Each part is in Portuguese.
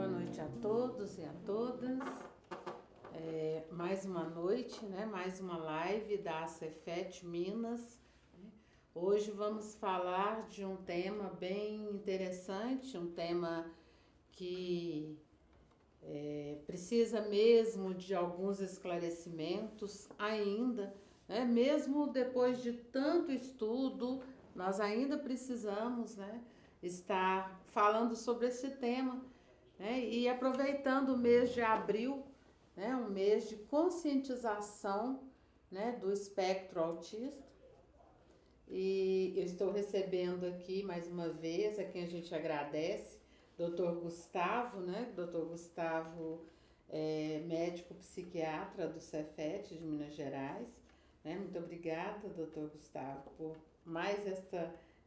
noite a todos e a todas. Mais uma noite, né? Mais uma live da Cefet Minas. Hoje vamos falar de um tema bem interessante, um tema que precisa mesmo de alguns esclarecimentos ainda, né? Mesmo depois de tanto estudo, nós ainda precisamos, né, estar falando sobre esse tema, né? E aproveitando o mês de abril, né, um mês de conscientização, né, do espectro autista. E eu estou recebendo aqui mais uma vez, a quem a gente agradece, Dr. Gustavo, né? Dr. Gustavo é médico psiquiatra do Cefet de Minas Gerais, né? Muito obrigada, Dr. Gustavo, por mais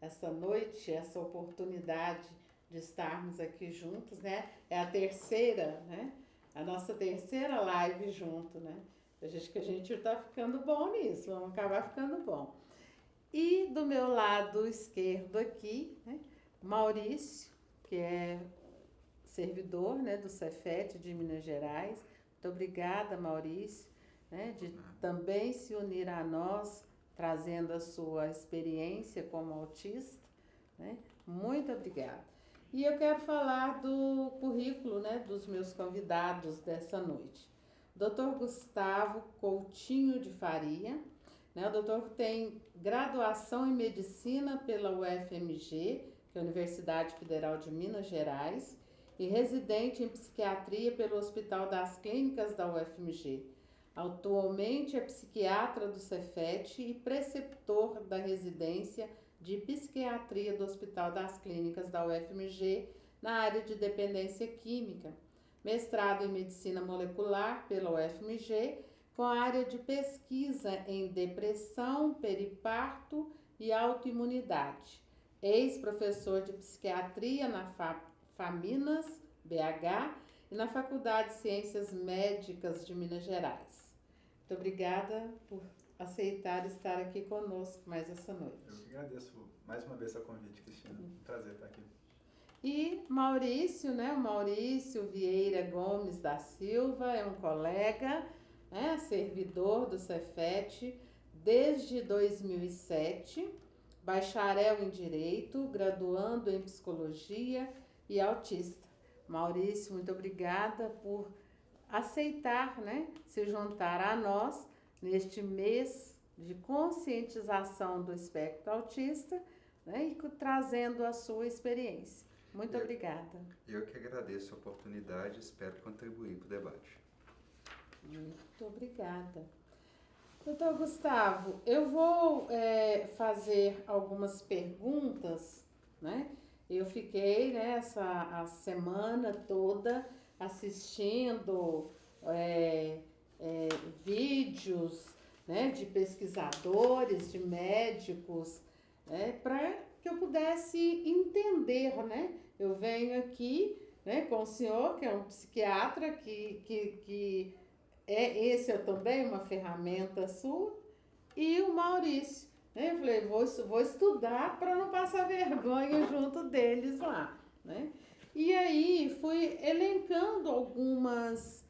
essa noite, essa oportunidade de estarmos aqui juntos, né? É a terceira, né? A nossa terceira live junto, né? Acho que a gente está ficando bom nisso, vamos acabar ficando bom. E do meu lado esquerdo aqui, né, Maurício, que é servidor, né, do Cefet de Minas Gerais. Muito obrigada, Maurício, né, de também se unir a nós, trazendo a sua experiência como autista, né? Muito obrigada. E eu quero falar do currículo, né, dos meus convidados dessa noite. Dr. Gustavo Coutinho de Faria, né? O doutor tem graduação em Medicina pela UFMG, que é a Universidade Federal de Minas Gerais, e residente em Psiquiatria pelo Hospital das Clínicas da UFMG. Atualmente é psiquiatra do Cefet e preceptor da residência de Psiquiatria do Hospital das Clínicas da UFMG na área de dependência química. Mestrado em Medicina Molecular pela UFMG, com a área de pesquisa em depressão, periparto e autoimunidade. Ex-professor de psiquiatria na FAMINAS, BH, e na Faculdade de Ciências Médicas de Minas Gerais. Muito obrigada por aceitar estar aqui conosco mais essa noite. Eu que agradeço mais uma vez o convite, Cristina. Um prazer estar aqui. E Maurício, né? O Maurício Vieira Gomes da Silva é um colega, né, servidor do Cefet desde 2007, bacharel em Direito, graduando em Psicologia e autista. Maurício, muito obrigada por aceitar, né, se juntar a nós neste mês de conscientização do espectro autista, né, e trazendo a sua experiência. Muito obrigada. Eu que agradeço a oportunidade e espero contribuir para o debate. Muito obrigada. Doutor Gustavo, eu vou fazer algumas perguntas, né? Eu fiquei, né, a semana toda assistindo vídeos, né, de pesquisadores, de médicos, para que eu pudesse entender, né? Eu venho aqui, né, com o senhor, que é um psiquiatra, que esse é também uma ferramenta sua, e o Maurício, né? Eu falei, vou estudar para não passar vergonha junto deles lá, né? E aí fui elencando algumas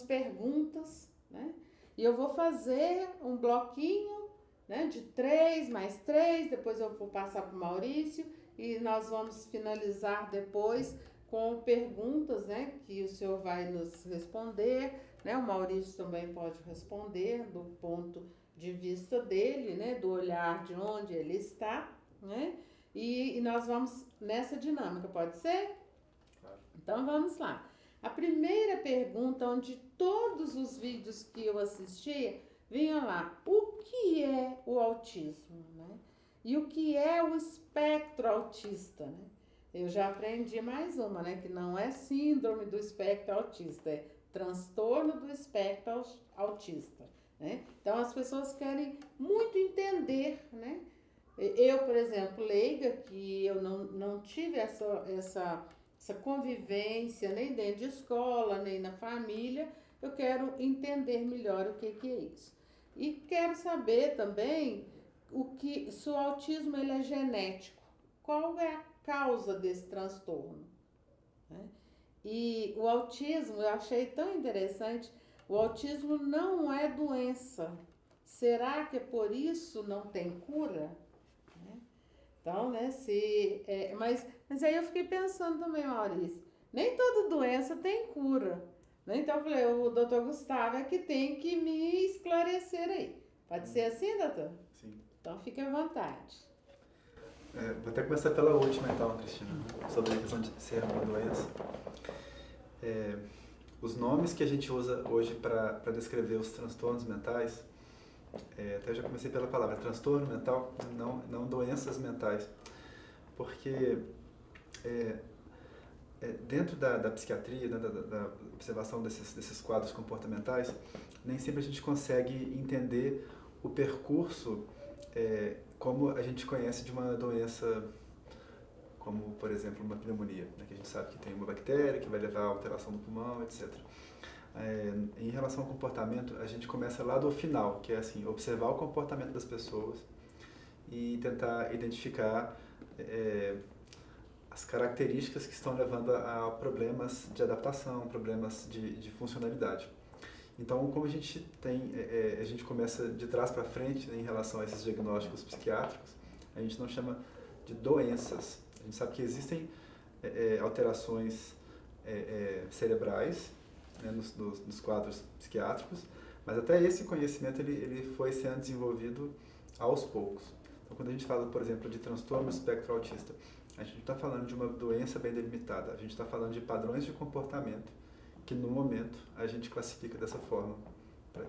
perguntas, né? E eu vou fazer um bloquinho, né, de 3 mais 3, depois eu vou passar para o Maurício e nós vamos finalizar depois com perguntas, né, que o senhor vai nos responder, né? O Maurício também pode responder do ponto de vista dele, né, do olhar de onde ele está, né? E nós vamos nessa dinâmica, pode ser? Claro. Então vamos lá. A primeira pergunta, onde todos os vídeos que eu assisti, vinha lá, o que é o autismo, né? E o que é o espectro autista, né? Eu já aprendi mais uma, né? Que não é síndrome do espectro autista, é transtorno do espectro autista, né? Então as pessoas querem muito entender, né? Eu, por exemplo, leiga, que eu não tive essa convivência nem dentro de escola, nem na família, eu quero entender melhor o que é isso. E quero saber também se o autismo ele é genético. Qual é a causa desse transtorno, né? E o autismo, eu achei tão interessante, o autismo não é doença. Será que é por isso não tem cura? Né? Então, né, mas aí eu fiquei pensando também, Maurício, nem toda doença tem cura. Né? Então eu falei, o doutor Gustavo é que tem que me esclarecer aí. Pode ser assim, doutor? Sim. Então fique à vontade. Vou até começar pela última então, Cristina, sobre a questão de ser uma doença. Os nomes que a gente usa hoje para descrever os transtornos mentais, até já comecei pela palavra transtorno mental, não doenças mentais, porque dentro da psiquiatria, né, da observação desses quadros comportamentais, nem sempre a gente consegue entender o percurso como a gente conhece de uma doença, como, por exemplo, uma pneumonia, né, que a gente sabe que tem uma bactéria que vai levar a alteração do pulmão, etc. Em relação ao comportamento, a gente começa lá do final, que é assim, observar o comportamento das pessoas e tentar identificar as características que estão levando a problemas de adaptação, problemas de funcionalidade. Então, como a gente a gente começa de trás para frente, né, em relação a esses diagnósticos psiquiátricos, a gente não chama de doenças. A gente sabe que existem alterações cerebrais, né, nos quadros psiquiátricos, mas até esse conhecimento ele foi sendo desenvolvido aos poucos. Então, quando a gente fala, por exemplo, de transtorno do espectro autista, a gente não está falando de uma doença bem delimitada, a gente está falando de padrões de comportamento que, no momento, a gente classifica dessa forma,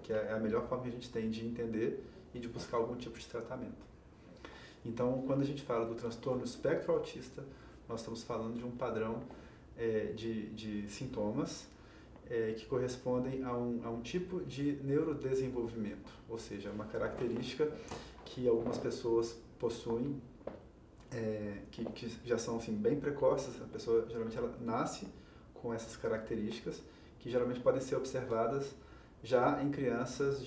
que é a melhor forma que a gente tem de entender e de buscar algum tipo de tratamento. Então, quando a gente fala do transtorno do espectro autista, nós estamos falando de um padrão de sintomas que correspondem a um tipo de neurodesenvolvimento, ou seja, uma característica que algumas pessoas possuem, que já são assim, bem precoces. A pessoa geralmente ela nasce com essas características, que geralmente podem ser observadas já em crianças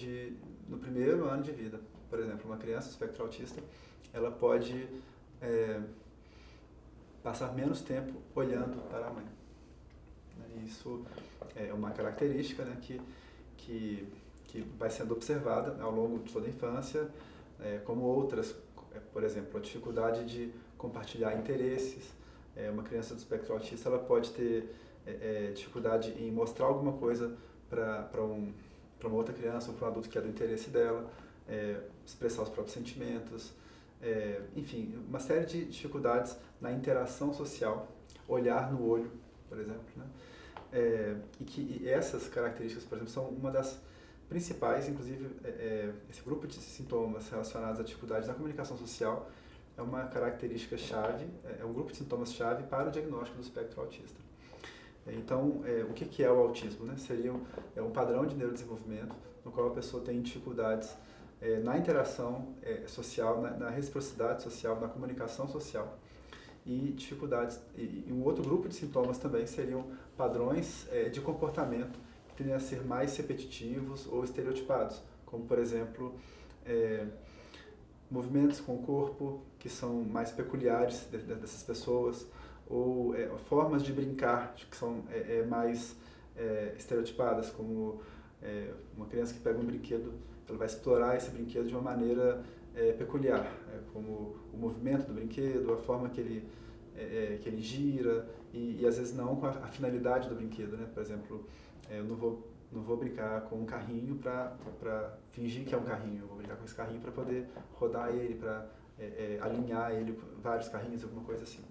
no primeiro ano de vida. Por exemplo, uma criança espectro autista, ela pode passar menos tempo olhando para a mãe. Isso é uma característica, né, que vai sendo observada ao longo de toda a infância, como outras, por exemplo, a dificuldade de compartilhar interesses. Uma criança do espectro autista ela pode ter dificuldade em mostrar alguma coisa para uma outra criança ou para um adulto que é do interesse dela, expressar os próprios sentimentos, enfim, uma série de dificuldades na interação social, olhar no olho, por exemplo, né? E essas características, por exemplo, são uma das principais, inclusive esse grupo de sintomas relacionados à dificuldade na comunicação social é uma característica chave, é um grupo de sintomas chave para o diagnóstico do espectro autista. Então, o que é o autismo? Né? Seria um padrão de neurodesenvolvimento no qual a pessoa tem dificuldades na interação social, na reciprocidade social, na comunicação social, e dificuldades. E um outro grupo de sintomas também seriam padrões de comportamento que tendem a ser mais repetitivos ou estereotipados, como, por exemplo, movimentos com o corpo que são mais peculiares dessas pessoas, ou formas de brincar que são mais estereotipadas, como uma criança que pega um brinquedo, ela vai explorar esse brinquedo de uma maneira peculiar, como o movimento do brinquedo, a forma que ele gira, e às vezes não com a finalidade do brinquedo, né? Por exemplo, eu não vou brincar com um carrinho para fingir que é um carrinho, eu vou brincar com esse carrinho para poder rodar ele, para alinhar ele com vários carrinhos, alguma coisa assim.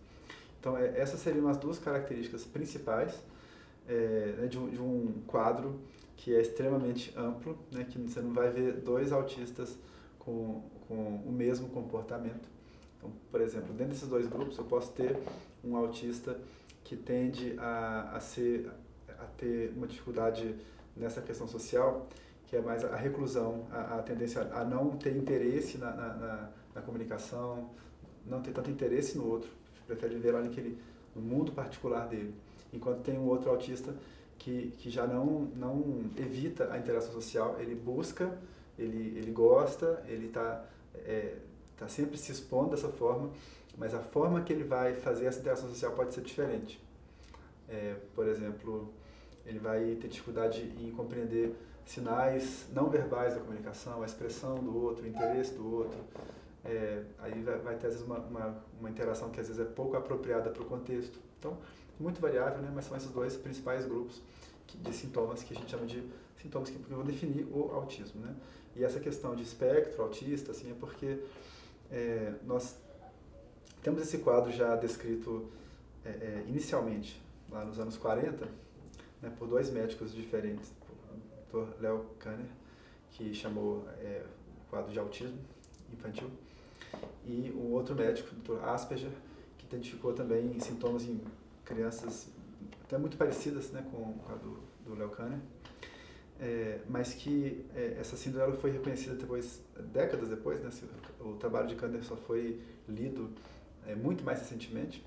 Então, essas seriam as duas características principais de um quadro que é extremamente amplo, né, que você não vai ver dois autistas com o mesmo comportamento. Então, por exemplo, dentro desses dois grupos, eu posso ter um autista que tende a ter uma dificuldade nessa questão social, que é mais a reclusão, a tendência a não ter interesse na comunicação, não ter tanto interesse no outro, prefere viver lá no mundo particular dele. Enquanto tem um outro autista que já não evita a interação social, ele busca, ele gosta, ele tá sempre se expondo dessa forma, mas a forma que ele vai fazer essa interação social pode ser diferente. Por exemplo, ele vai ter dificuldade em compreender sinais não verbais da comunicação, a expressão do outro, o interesse do outro. Aí vai ter, às vezes, uma interação que, às vezes, é pouco apropriada para o contexto. Então, muito variável, né? Mas são esses dois principais grupos de sintomas que a gente chama de sintomas que vão definir o autismo, né? E essa questão de espectro autista, assim, é porque nós temos esse quadro já descrito inicialmente, lá nos anos 40, né, por dois médicos diferentes, o Dr. Leo Kanner, que chamou o quadro de autismo infantil, e um outro médico, o Dr. Asperger, que identificou também sintomas em crianças até muito parecidas, né, com a do Leo Kanner, mas que essa síndrome ela foi reconhecida depois, décadas depois, né, o trabalho de Kanner só foi lido muito mais recentemente,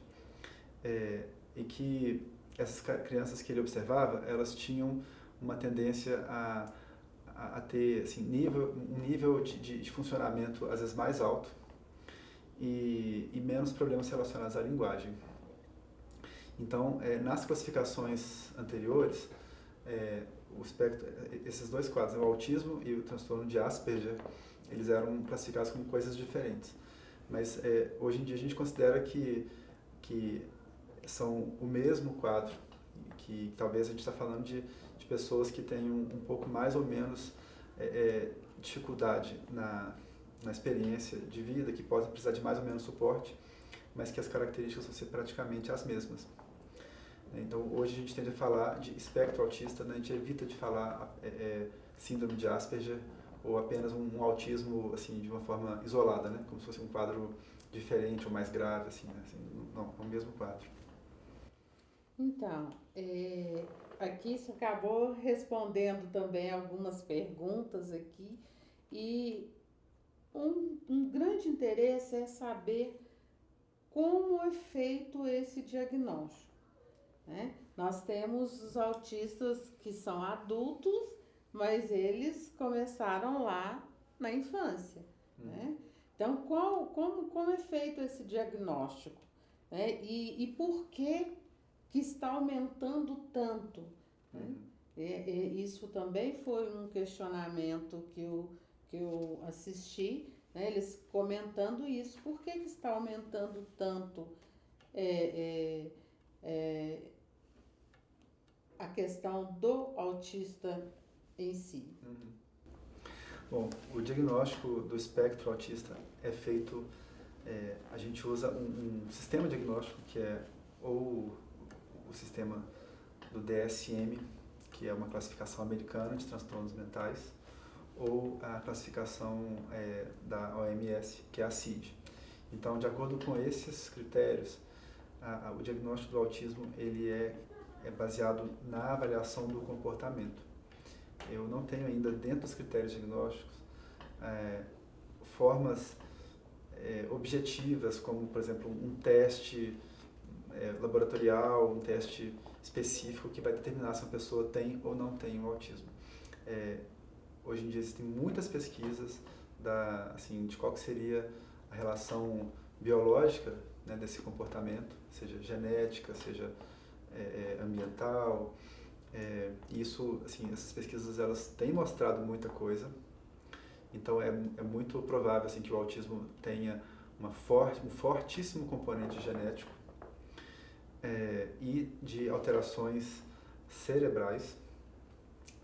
e que essas crianças que ele observava, elas tinham uma tendência a ter assim, um nível de funcionamento às vezes mais alto e menos problemas relacionados à linguagem. Então, nas classificações anteriores, o espectro, esses dois quadros, o autismo e o transtorno de Asperger, eles eram classificados como coisas diferentes. Mas hoje em dia a gente considera que são o mesmo quadro, que talvez a gente está falando de pessoas que têm um pouco mais ou menos dificuldade na experiência de vida, que podem precisar de mais ou menos suporte, mas que as características vão ser praticamente as mesmas. Então, hoje a gente tende a falar de espectro autista, né? A gente evita de falar síndrome de Asperger ou apenas um autismo assim, de uma forma isolada, né? Como se fosse um quadro diferente ou mais grave, assim, né? Assim, não, é o mesmo quadro. Então, aqui isso acabou respondendo também algumas perguntas aqui e um grande interesse é saber como é feito esse diagnóstico, né? Nós temos os autistas que são adultos, mas eles começaram lá na infância, né? Então, como é feito esse diagnóstico, né? E por que está aumentando tanto, né? Isso também foi um questionamento que eu assisti, né? Eles comentando isso, por que está aumentando tanto a questão do autista em si. Bom, o diagnóstico do espectro autista é feito, a gente usa um sistema diagnóstico que é ou o sistema do DSM, que é uma classificação americana de transtornos mentais, ou a classificação da OMS, que é a CID. Então, de acordo com esses critérios, o diagnóstico do autismo ele é baseado na avaliação do comportamento. Eu não tenho ainda, dentro dos critérios diagnósticos, formas objetivas, como, por exemplo, um teste laboratorial, um teste específico que vai determinar se uma pessoa tem ou não tem o autismo. Hoje em dia existem muitas pesquisas de qual que seria a relação biológica, né, desse comportamento, seja genética, seja ambiental. Isso, assim, essas pesquisas elas têm mostrado muita coisa. Então é muito provável assim que o autismo tenha um fortíssimo componente genético e de alterações cerebrais,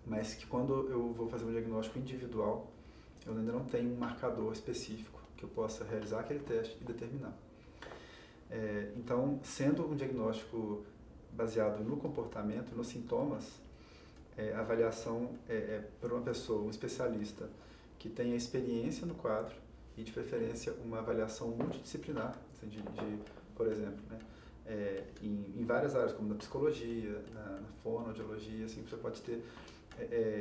mas que quando eu vou fazer um diagnóstico individual, eu ainda não tenho um marcador específico que eu possa realizar aquele teste e determinar. Então, sendo um diagnóstico baseado no comportamento, nos sintomas, a avaliação por uma pessoa, um especialista, que tenha experiência no quadro e, de preferência, uma avaliação multidisciplinar, assim, por exemplo, né, em várias áreas, como na psicologia, na fonoaudiologia, assim, você pode ter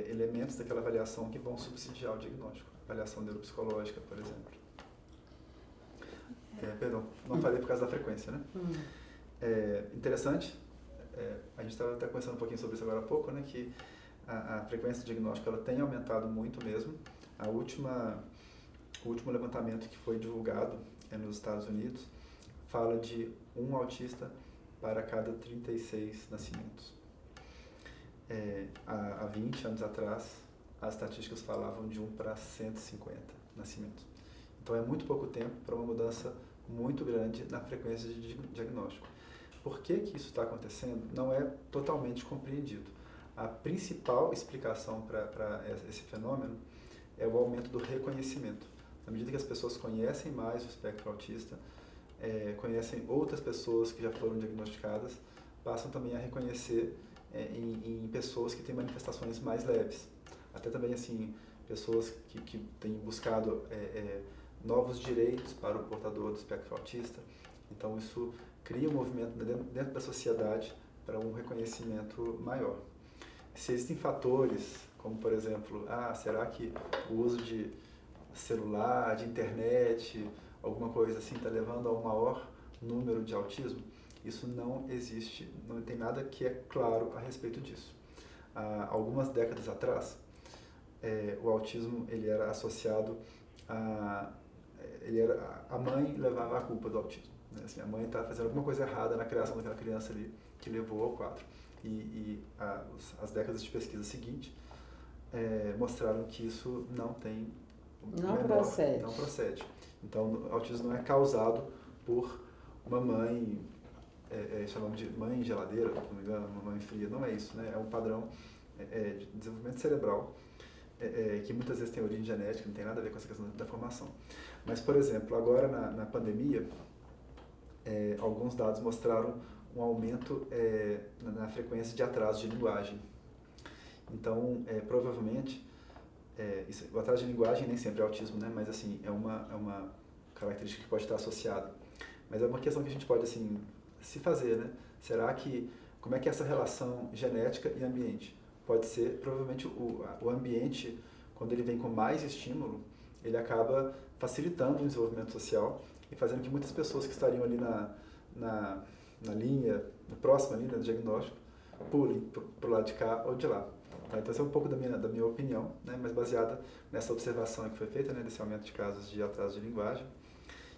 elementos daquela avaliação que vão subsidiar o diagnóstico. Avaliação neuropsicológica, por exemplo. Perdão, não falei por causa da frequência, né? Interessante, a gente estava até conversando um pouquinho sobre isso agora há pouco, né, que a frequência do diagnóstico ela tem aumentado muito mesmo. O último levantamento que foi divulgado nos Estados Unidos fala de um autista para cada 36 nascimentos. Há 20 anos atrás, as estatísticas falavam de 1 para 150 nascimentos. Então é muito pouco tempo para uma mudança muito grande na frequência de diagnóstico. Por que isso está acontecendo não é totalmente compreendido. A principal explicação para esse fenômeno é o aumento do reconhecimento. À medida que as pessoas conhecem mais o espectro autista, conhecem outras pessoas que já foram diagnosticadas, passam também a reconhecer em pessoas que têm manifestações mais leves. Até também, assim, pessoas que têm buscado novos direitos para o portador do espectro autista. Então, isso cria um movimento dentro da sociedade para um reconhecimento maior. Se existem fatores, como, por exemplo, será que o uso de celular, de internet, alguma coisa assim, está levando a um maior número de autismo? Isso não existe, não tem nada que é claro a respeito disso. Há algumas décadas atrás, o autismo ele era associado a mãe levava a culpa do autismo, né? Assim, a mãe está fazendo alguma coisa errada na criação daquela criança ali que levou ao quadro. As décadas de pesquisa seguintes mostraram que isso não procede. Então, o autismo não é causado por uma mãe, chamamos de mãe geladeira, se não me engano, uma mãe fria. Não é isso, né? É um padrão de desenvolvimento cerebral que muitas vezes tem origem genética, não tem nada a ver com essa questão da formação. Mas, por exemplo, agora na pandemia, alguns dados mostraram um aumento na frequência de atraso de linguagem. Então, provavelmente, o atraso de linguagem nem sempre é autismo, né? Mas assim, é uma característica que pode estar associada. Mas é uma questão que a gente pode assim, se fazer, né? Como é que é essa relação genética e ambiente? Pode ser, provavelmente, o ambiente, quando ele vem com mais estímulo, ele acaba facilitando o desenvolvimento social e fazendo que muitas pessoas que estariam ali na próxima linha do diagnóstico, pulem para o lado de cá ou de lá. Então, essa é um pouco da minha opinião, né, mas baseada nessa observação que foi feita, né, desse aumento de casos de atraso de linguagem,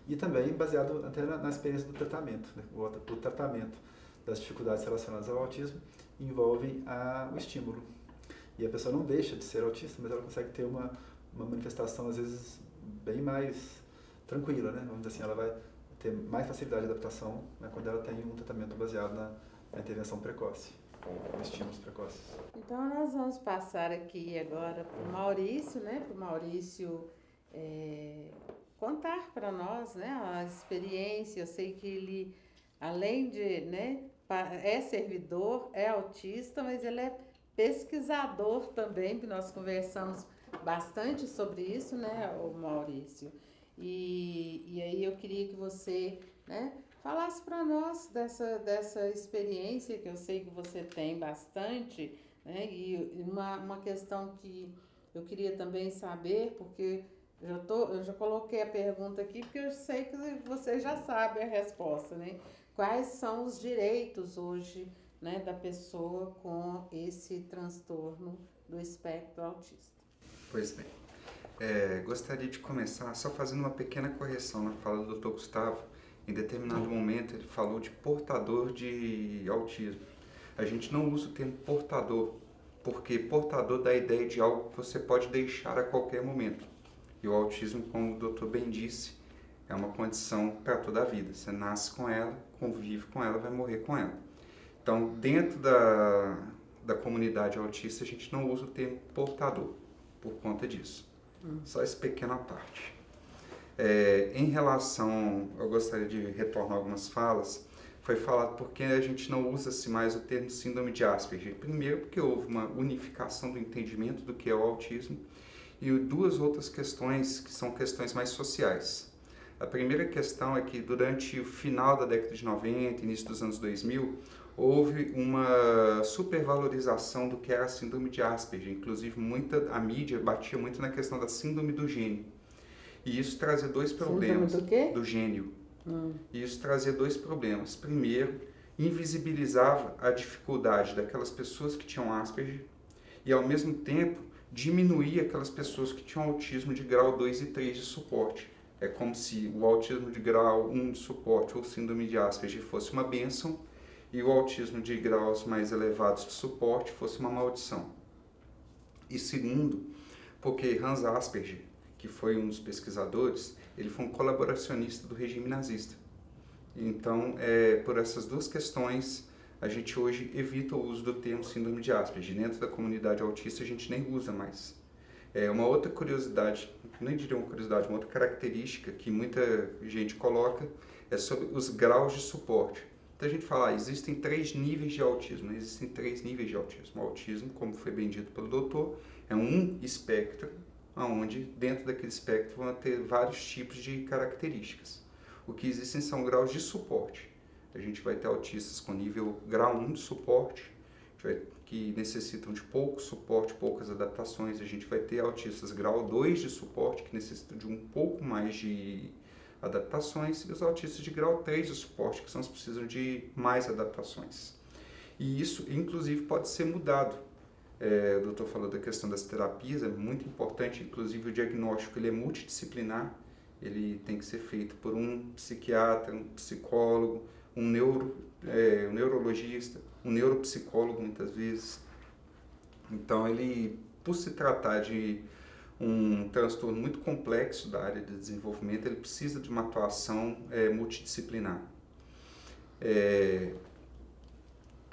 e também baseado até na experiência do tratamento. Né, o tratamento das dificuldades relacionadas ao autismo envolve o estímulo. E a pessoa não deixa de ser autista, mas ela consegue ter uma manifestação, às vezes, bem mais tranquila, né? Vamos dizer assim, ela vai ter mais facilidade de adaptação, né, quando ela tem um tratamento baseado na intervenção precoce, estímulos precoces. Então, nós vamos passar aqui agora para o Maurício, né? Para o Maurício contar para nós, né, a experiência. Eu sei que ele, além de, né, é servidor, é autista, mas ele é pesquisador também, que nós conversamos bastante sobre isso, né, o Maurício. E aí eu queria que você, né, falasse para nós dessa experiência, que eu sei que você tem bastante, né, e uma questão que eu queria também saber, porque eu já coloquei a pergunta aqui, porque eu sei que você já sabe a resposta, né? Quais são os direitos hoje, né, da pessoa com esse transtorno do espectro autista? Pois bem, gostaria de começar só fazendo uma pequena correção na fala do Dr. Gustavo. Em determinado momento ele falou de portador de autismo. A gente não usa o termo portador, porque portador dá a ideia de algo que você pode deixar a qualquer momento. E o autismo, como o doutor bem disse, é uma condição para toda a vida. Você nasce com ela, convive com ela, vai morrer com ela. Então, dentro da comunidade autista, a gente não usa o termo portador por conta disso. Só essa pequena parte. Em relação, eu gostaria de retornar algumas falas, foi falado porque a gente não usa-se mais o termo síndrome de Asperger. Primeiro, porque houve uma unificação do entendimento do que é o autismo, e duas outras questões que são questões mais sociais. A primeira questão é que durante o final da década de 90, início dos anos 2000, houve uma supervalorização do que era a síndrome de Asperger. Inclusive, a mídia batia muito na questão da síndrome do gênio. E isso trazia dois problemas. Síndrome do quê? Do gênio. E isso trazia dois problemas. Primeiro, invisibilizava a dificuldade daquelas pessoas que tinham Asperger e, ao mesmo tempo, diminuía aquelas pessoas que tinham autismo de grau 2 e 3 de suporte. É como se o autismo de grau 1 de suporte ou síndrome de Asperger fosse uma bênção e o autismo de graus mais elevados de suporte fosse uma maldição. E segundo, porque Hans Asperger, que foi um dos pesquisadores, ele foi um colaboracionista do regime nazista. Então, por essas duas questões, a gente hoje evita o uso do termo síndrome de Asperger. Dentro da comunidade autista, a gente nem usa mais. Uma outra curiosidade, nem diria uma curiosidade, uma outra característica que muita gente coloca é sobre os graus de suporte. Então a gente fala, existem 3 níveis de autismo, né? Existem 3 níveis de autismo. O autismo, como foi bem dito pelo doutor, é um espectro, onde dentro daquele espectro vão ter vários tipos de características. O que existem são graus de suporte. A gente vai ter autistas com nível grau 1 de suporte, que necessitam de pouco suporte, poucas adaptações. A gente vai ter autistas grau 2 de suporte, que necessitam de um pouco mais de adaptações, e os autistas de grau 3 de suporte, que são os que precisam de mais adaptações. E isso, inclusive, pode ser mudado. O doutor falou da questão das terapias, é muito importante, inclusive o diagnóstico ele é multidisciplinar, ele tem que ser feito por um psiquiatra, um psicólogo, um neurologista, um neuropsicólogo muitas vezes. Então ele, por se tratar de um transtorno muito complexo da área de desenvolvimento, ele precisa de uma atuação multidisciplinar.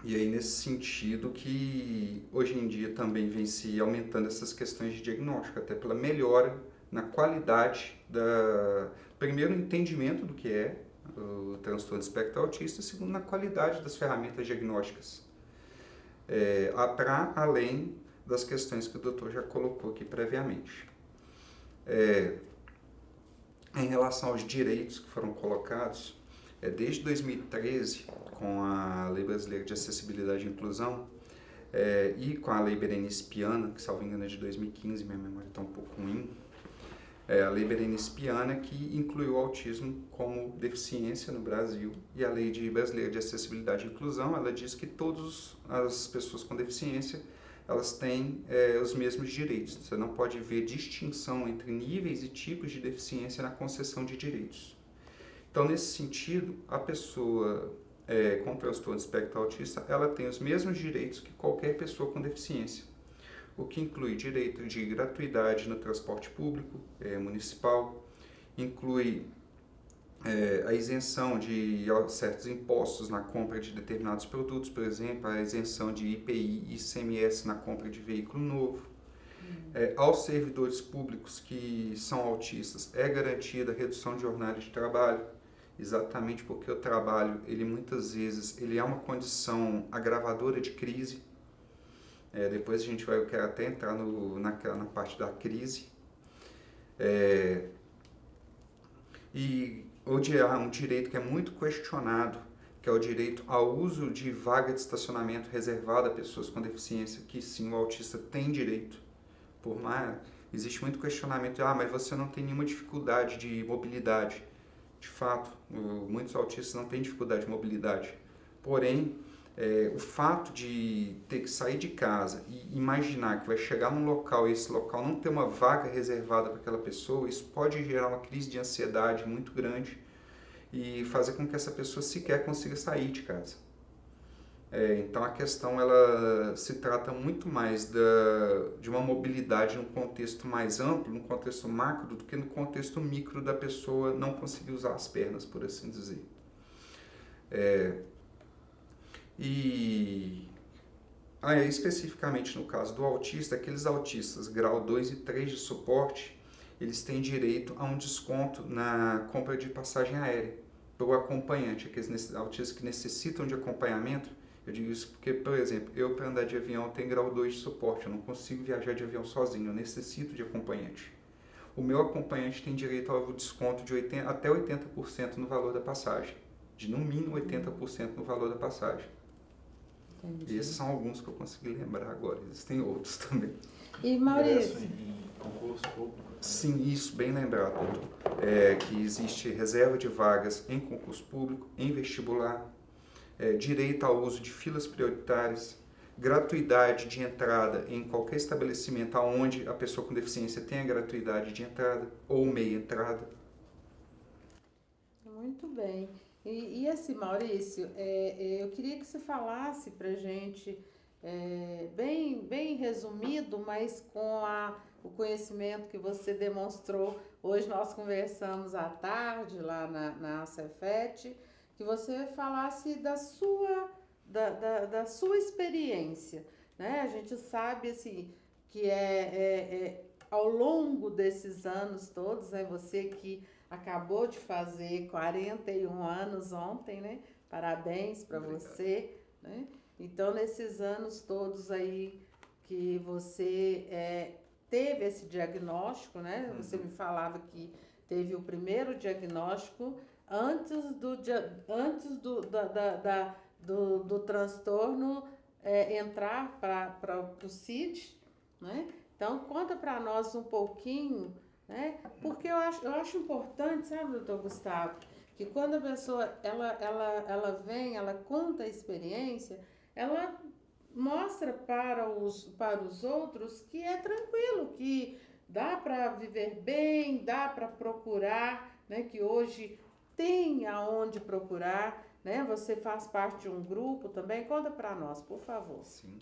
E aí nesse sentido que hoje em dia também vem se aumentando essas questões de diagnóstico, até pela melhora na qualidade primeiro, no entendimento do que é o transtorno de espectro autista, e segundo, na qualidade das ferramentas diagnósticas, para além das questões que o doutor já colocou aqui previamente. Em relação aos direitos que foram colocados, desde 2013, com a Lei Brasileira de Acessibilidade e Inclusão, e com a Lei Berenice-Piana, que, salvo engano, é de 2015, minha memória está um pouco ruim, a Lei Berenice-Piana, que incluiu o autismo como deficiência no Brasil, e a Lei Brasileira de Acessibilidade e Inclusão, ela diz que todas as pessoas com deficiência, elas têm os mesmos direitos. Você não pode ver distinção entre níveis e tipos de deficiência na concessão de direitos. Então, nesse sentido, a pessoa com transtorno de espectro autista, ela tem os mesmos direitos que qualquer pessoa com deficiência, o que inclui direito de gratuidade no transporte público municipal, inclui a isenção de certos impostos na compra de determinados produtos, por exemplo, a isenção de IPI e ICMS na compra de veículo novo. Aos servidores públicos que são autistas é garantida a redução de jornada de trabalho, exatamente porque o trabalho, ele muitas vezes, ele é uma condição agravadora de crise. Depois a gente vai quero até entrar na parte da crise. E onde há um direito que é muito questionado, que é o direito ao uso de vaga de estacionamento reservada a pessoas com deficiência, que sim, o autista tem direito. Por mais, existe muito questionamento de, mas você não tem nenhuma dificuldade de mobilidade. De fato, muitos autistas não têm dificuldade de mobilidade. Porém, o fato de ter que sair de casa e imaginar que vai chegar num local e esse local não ter uma vaga reservada para aquela pessoa, isso pode gerar uma crise de ansiedade muito grande e fazer com que essa pessoa sequer consiga sair de casa. Então a questão ela se trata muito mais de uma mobilidade num contexto mais amplo, num contexto macro, do que no contexto micro da pessoa não conseguir usar as pernas, por assim dizer. Especificamente no caso do autista, aqueles autistas grau 2 e 3 de suporte, eles têm direito a um desconto na compra de passagem aérea para o acompanhante. Aqueles autistas que necessitam de acompanhamento, eu digo isso porque, por exemplo, eu para andar de avião tenho grau 2 de suporte, eu não consigo viajar de avião sozinho, eu necessito de acompanhante. O meu acompanhante tem direito ao desconto de até 80% no valor da passagem, de no mínimo 80% no valor da passagem. Entendi. Esses são alguns que eu consegui lembrar agora, existem outros também. E Maurício? Em concurso público? Sim, isso, bem lembrado, doutor. Que existe reserva de vagas em concurso público, em vestibular, direito ao uso de filas prioritárias, gratuidade de entrada em qualquer estabelecimento onde a pessoa com deficiência tenha gratuidade de entrada ou meia entrada. Muito bem. E assim, Maurício, eu queria que você falasse para gente, bem resumido, mas com o conhecimento que você demonstrou. Hoje nós conversamos à tarde lá na Cefet, que você falasse da sua experiência, né? A gente sabe, assim, que ao longo desses anos todos, né? Você que acabou de fazer 41 anos ontem, né? Parabéns para você, né? Então, nesses anos todos aí que você teve esse diagnóstico, né? Você me falava que teve o primeiro diagnóstico antes do transtorno entrar para o CID, né? Então, conta para nós um pouquinho, né? Porque eu acho importante, sabe, doutor Gustavo, que quando a pessoa ela vem, ela conta a experiência, ela mostra para os outros que é tranquilo, que dá para viver bem, dá para procurar, né? Que hoje tem aonde procurar, né? Você faz parte de um grupo também. Conta para nós, por favor. Sim.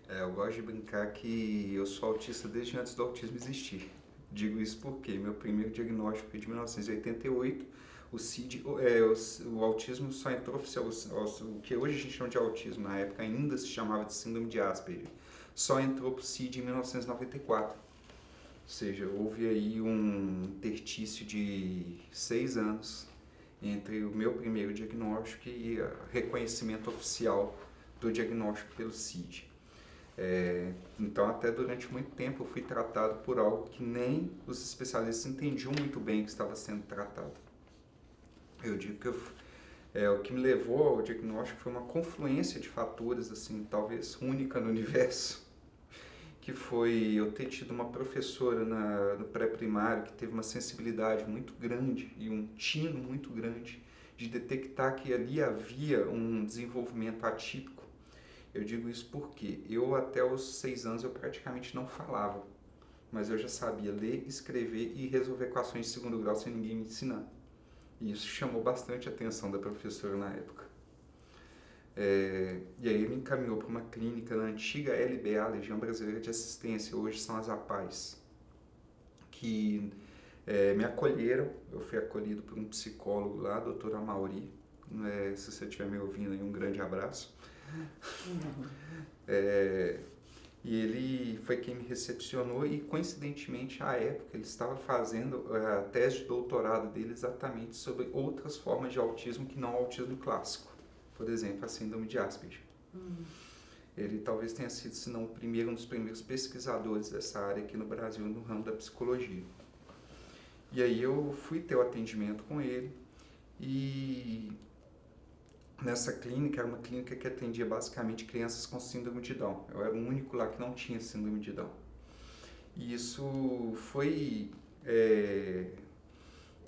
Eu gosto de brincar que eu sou autista desde antes do autismo existir. Digo isso porque meu primeiro diagnóstico foi de 1988. O CID, o autismo só entrou oficial, o que hoje a gente chama de autismo, na época ainda se chamava de síndrome de Asperger, só entrou para o CID em 1994. Ou seja, houve aí um interstício de 6 anos entre o meu primeiro diagnóstico e o reconhecimento oficial do diagnóstico pelo CID. Então, até durante muito tempo eu fui tratado por algo que nem os especialistas entendiam muito bem que estava sendo tratado. Eu digo que o que me levou ao diagnóstico foi uma confluência de fatores, assim, talvez única no universo, que foi eu ter tido uma professora no pré-primário que teve uma sensibilidade muito grande e um tino muito grande de detectar que ali havia um desenvolvimento atípico. Eu digo isso porque eu até os 6 anos eu praticamente não falava, mas eu já sabia ler, escrever e resolver equações de segundo grau sem ninguém me ensinar. E isso chamou bastante a atenção da professora na época. E aí me encaminhou para uma clínica na antiga LBA, Legião Brasileira de Assistência, hoje são as APAES, que me acolheram. Eu fui acolhido por um psicólogo lá, doutor Amauri. Se você estiver me ouvindo aí, um grande abraço. E ele foi quem me recepcionou e, coincidentemente, à época, ele estava fazendo a tese de doutorado dele exatamente sobre outras formas de autismo que não o autismo clássico. Por exemplo, a síndrome de Asperger. Ele talvez tenha sido, se não o primeiro, um dos primeiros pesquisadores dessa área aqui no Brasil, no ramo da psicologia. E aí eu fui ter o atendimento com ele e nessa clínica, era uma clínica que atendia basicamente crianças com síndrome de Down. Eu era o único lá que não tinha síndrome de Down. E isso foi...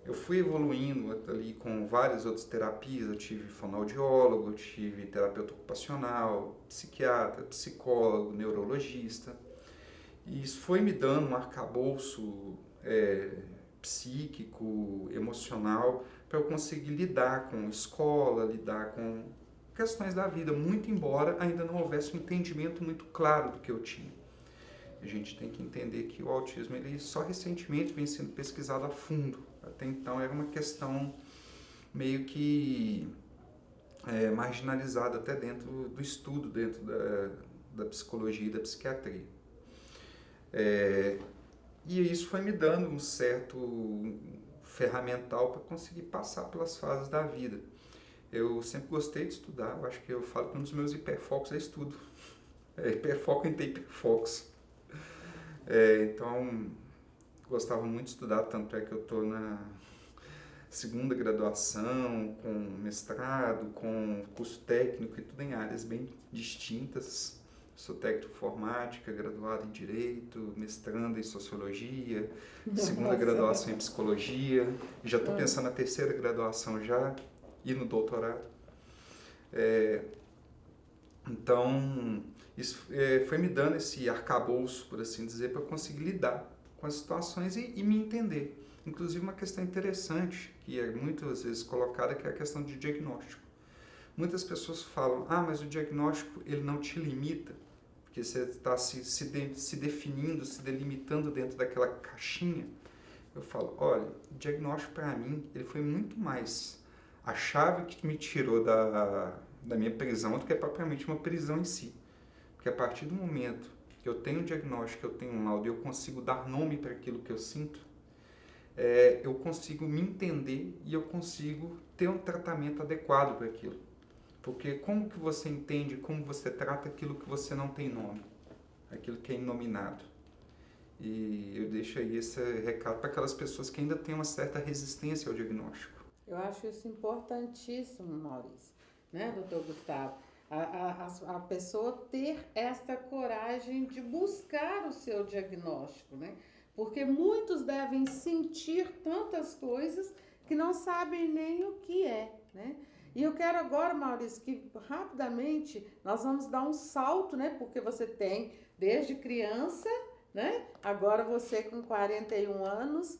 eu fui evoluindo ali com várias outras terapias. Eu tive fonoaudiólogo, eu tive terapeuta ocupacional, psiquiatra, psicólogo, neurologista. E isso foi me dando um arcabouço psíquico, emocional, para eu conseguir lidar com escola, lidar com questões da vida, muito embora ainda não houvesse um entendimento muito claro do que eu tinha. A gente tem que entender que o autismo ele só recentemente vem sendo pesquisado a fundo. Até então era uma questão meio que marginalizada até dentro do estudo, dentro da psicologia e da psiquiatria. E isso foi me dando um certo ferramental para conseguir passar pelas fases da vida. Eu sempre gostei de estudar, eu acho que eu falo que um dos meus hiperfocos é estudo. Hiperfoco em ter hiperfocos. Então, gostava muito de estudar, tanto é que eu estou na segunda graduação, com mestrado, com curso técnico e tudo em áreas bem distintas. Sou técnico de informática, graduado em Direito, mestrando em Sociologia, segunda graduação em Psicologia, já estou pensando na terceira graduação já, e no doutorado. Então, isso foi me dando esse arcabouço, por assim dizer, para eu conseguir lidar com as situações e me entender. Inclusive uma questão interessante, que é muitas vezes colocada, que é a questão de diagnóstico. Muitas pessoas falam, mas o diagnóstico ele não te limita, porque você está se definindo, se delimitando dentro daquela caixinha. Eu falo, olha, o diagnóstico para mim, ele foi muito mais a chave que me tirou da minha prisão do que propriamente uma prisão em si. Porque a partir do momento que eu tenho um diagnóstico, que eu tenho um laudo e eu consigo dar nome para aquilo que eu sinto, eu consigo me entender e eu consigo ter um tratamento adequado para aquilo. Porque como que você entende, como você trata aquilo que você não tem nome, aquilo que é inominado? E eu deixo aí esse recado para aquelas pessoas que ainda têm uma certa resistência ao diagnóstico. Eu acho isso importantíssimo, Maurício, né, doutor Gustavo? A pessoa ter esta coragem de buscar o seu diagnóstico, né? Porque muitos devem sentir tantas coisas que não sabem nem o que é, né? E eu quero agora, Maurício, que rapidamente nós vamos dar um salto, né? Porque você tem desde criança, né? Agora você com 41 anos,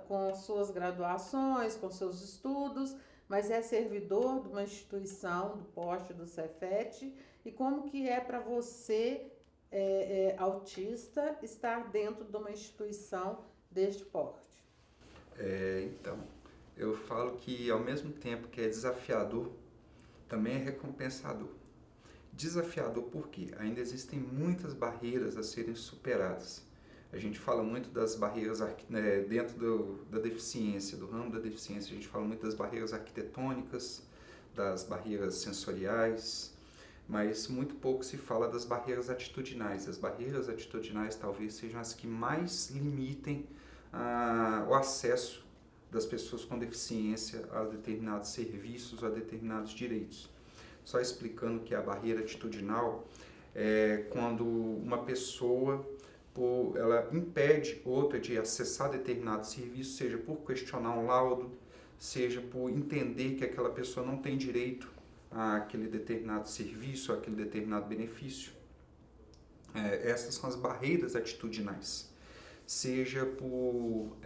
com suas graduações, com seus estudos, mas é servidor de uma instituição do porte do Cefet. E como que é para você, autista, estar dentro de uma instituição deste porte? Então, eu falo que ao mesmo tempo que é desafiador, também é recompensador. Desafiador porque ainda existem muitas barreiras a serem superadas. A gente fala muito das barreiras dentro da deficiência, do ramo da deficiência, a gente fala muito das barreiras arquitetônicas, das barreiras sensoriais, mas muito pouco se fala das barreiras atitudinais. As barreiras atitudinais talvez sejam as que mais limitem o acesso das pessoas com deficiência a determinados serviços, a determinados direitos. Só explicando que a barreira atitudinal é quando uma pessoa ela impede outra de acessar determinado serviço, seja por questionar um laudo, seja por entender que aquela pessoa não tem direito àquele determinado serviço, àquele determinado benefício. Essas são as barreiras atitudinais. Seja por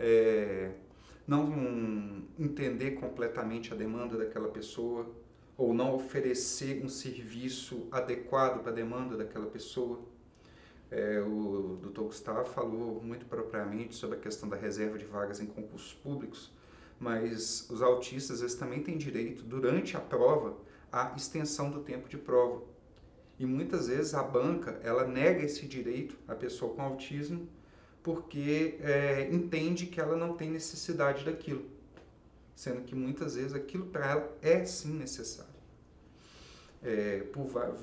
não entender completamente a demanda daquela pessoa, ou não oferecer um serviço adequado para a demanda daquela pessoa. O Dr. Gustavo falou muito propriamente sobre a questão da reserva de vagas em concursos públicos, mas os autistas eles também têm direito, durante a prova, à extensão do tempo de prova. E muitas vezes a banca ela nega esse direito à pessoa com autismo porque entende que ela não tem necessidade daquilo, sendo que muitas vezes aquilo para ela é sim necessário.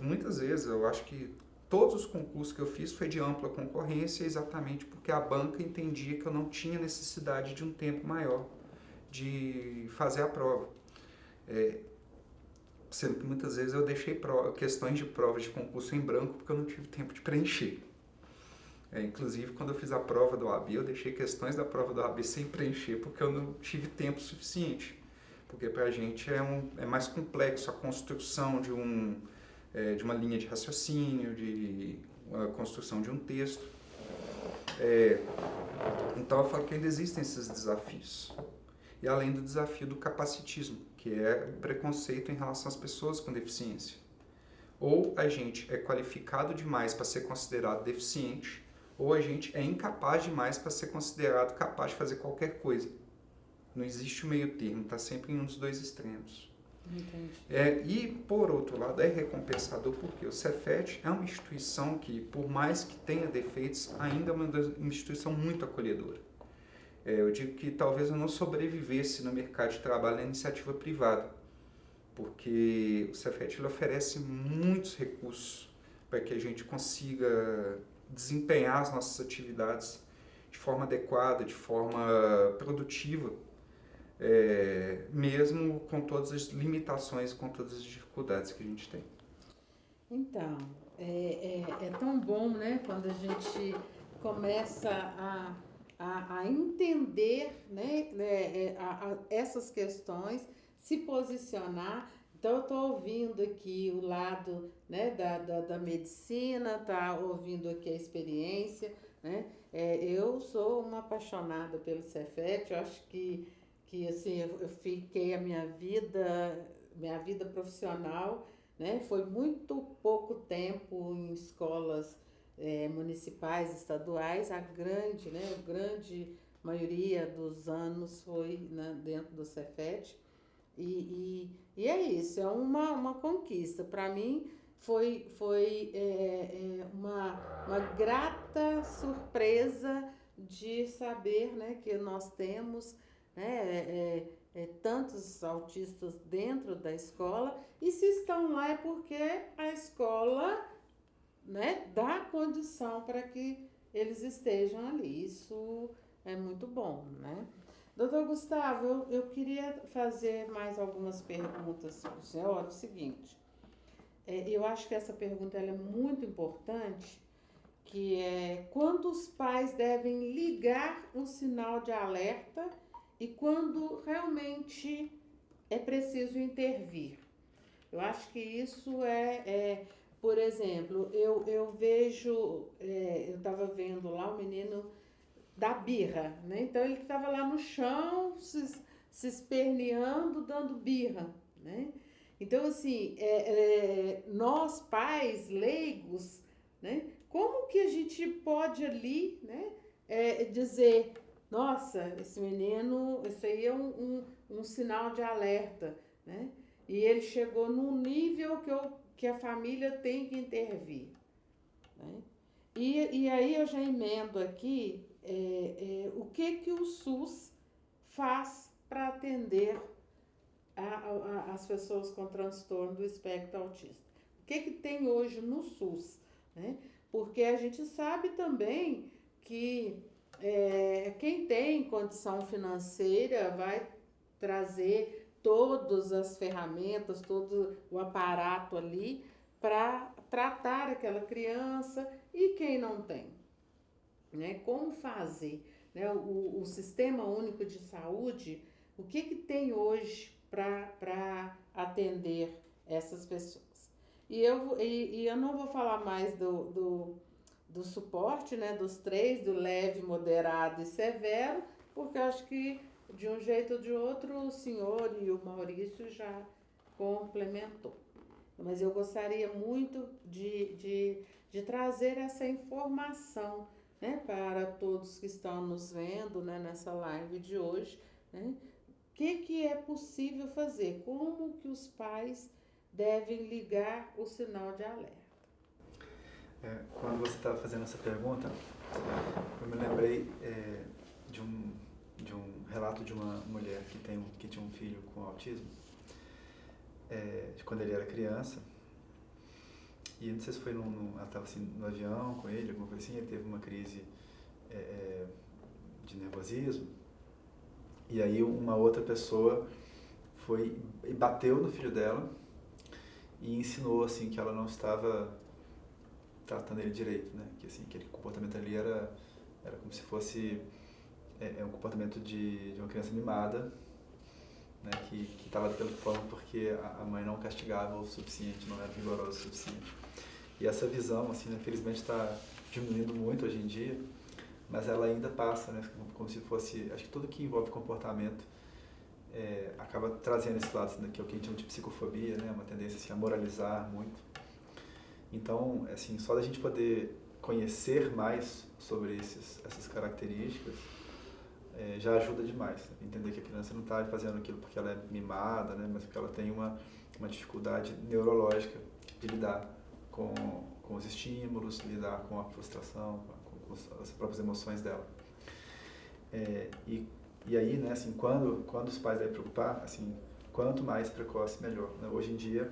Muitas vezes eu acho que todos os concursos que eu fiz foi de ampla concorrência, exatamente porque a banca entendia que eu não tinha necessidade de um tempo maior de fazer a prova. Sendo que muitas vezes eu deixei questões de provas de concurso em branco porque eu não tive tempo de preencher. Inclusive, quando eu fiz a prova do OAB, eu deixei questões da prova do OAB sem preencher porque eu não tive tempo suficiente. Porque para a gente é mais complexo a construção de uma linha de raciocínio, de a construção de um texto. Então eu falo que ainda existem esses desafios. E além do desafio do capacitismo, que é o preconceito em relação às pessoas com deficiência. Ou a gente é qualificado demais para ser considerado deficiente, ou a gente é incapaz demais para ser considerado capaz de fazer qualquer coisa. Não existe o meio termo, está sempre em um dos dois extremos. Entendi. E, por outro lado, é recompensador porque o Cefet é uma instituição que, por mais que tenha defeitos, ainda é uma instituição muito acolhedora. Eu digo que talvez eu não sobrevivesse no mercado de trabalho na iniciativa privada, porque o Cefet ele oferece muitos recursos para que a gente consiga desempenhar as nossas atividades de forma adequada, de forma produtiva, mesmo com todas as limitações, com todas as dificuldades que a gente tem. Então, é tão bom, né, quando a gente começa a entender, né, essas questões, se posicionar. Então, eu estou ouvindo aqui o lado, né, da medicina, tá ouvindo aqui a experiência, né? Eu sou uma apaixonada pelo Cefet, eu acho que assim, eu fiquei a minha vida profissional, né? Foi muito pouco tempo em escolas municipais, estaduais, a grande maioria dos anos foi, né, dentro do Cefet. E é isso, é uma conquista. Para mim foi uma grata surpresa de saber, né, que nós temos, né, tantos autistas dentro da escola, e se estão lá é porque a escola, né, dá condição para que eles estejam ali. Isso é muito bom, né? Doutor Gustavo, eu queria fazer mais algumas perguntas para o senhor. É o seguinte, eu acho que essa pergunta ela é muito importante, que é quando os pais devem ligar o sinal de alerta e quando realmente é preciso intervir. Eu acho que isso por exemplo, eu vejo, eu estava vendo lá o menino da birra, né? Então ele estava lá no chão, se esperneando, dando birra, né? Então, assim, nós pais leigos, né? Como que a gente pode ali, né? Dizer, nossa, esse menino, isso aí é um sinal de alerta, né? E ele chegou num nível que a família tem que intervir, né? E aí eu já emendo aqui o que o SUS faz para atender as pessoas com transtorno do espectro autista. O que tem hoje no SUS, né? Porque a gente sabe também que quem tem condição financeira vai trazer todas as ferramentas, todo o aparato ali para tratar aquela criança, e quem não tem, né? Como fazer, né? O Sistema Único de Saúde, o que tem hoje para atender essas pessoas? E eu não vou falar mais do suporte, né? Dos três, do leve, moderado e severo, porque eu acho que de um jeito ou de outro o senhor e o Maurício já complementou. Mas eu gostaria muito de trazer essa informação, né, para todos que estão nos vendo, né, nessa live de hoje, né? O que é possível fazer? Como que os pais devem ligar o sinal de alerta? Quando você estava fazendo essa pergunta, eu me lembrei de um relato de uma mulher que tinha um filho com autismo, de quando ele era criança. E não sei se foi ela estava assim, no avião com ele, alguma coisa assim, ele teve uma crise de nervosismo, e aí uma outra pessoa foi e bateu no filho dela e ensinou assim que ela não estava tratando ele direito, né? Que assim, aquele comportamento ali era como se fosse um comportamento de uma criança mimada, né? Que estava daquela forma porque a mãe não castigava o suficiente, não era vigorosa o suficiente. E essa visão, assim, né, infelizmente está diminuindo muito hoje em dia, mas ela ainda passa, né, como se fosse, acho que tudo que envolve comportamento acaba trazendo esse lado, né, que é o que a gente chama de psicofobia, né, uma tendência assim, a moralizar muito. Então, assim, só da gente poder conhecer mais sobre essas características já ajuda demais. Entender que a criança não está fazendo aquilo porque ela é mimada, né, mas porque ela tem uma dificuldade neurológica de lidar com os estímulos, lidar com a frustração, com as próprias emoções dela. E aí, né, assim, quando os pais devem preocupar, assim, quanto mais precoce, melhor, né? Hoje em dia,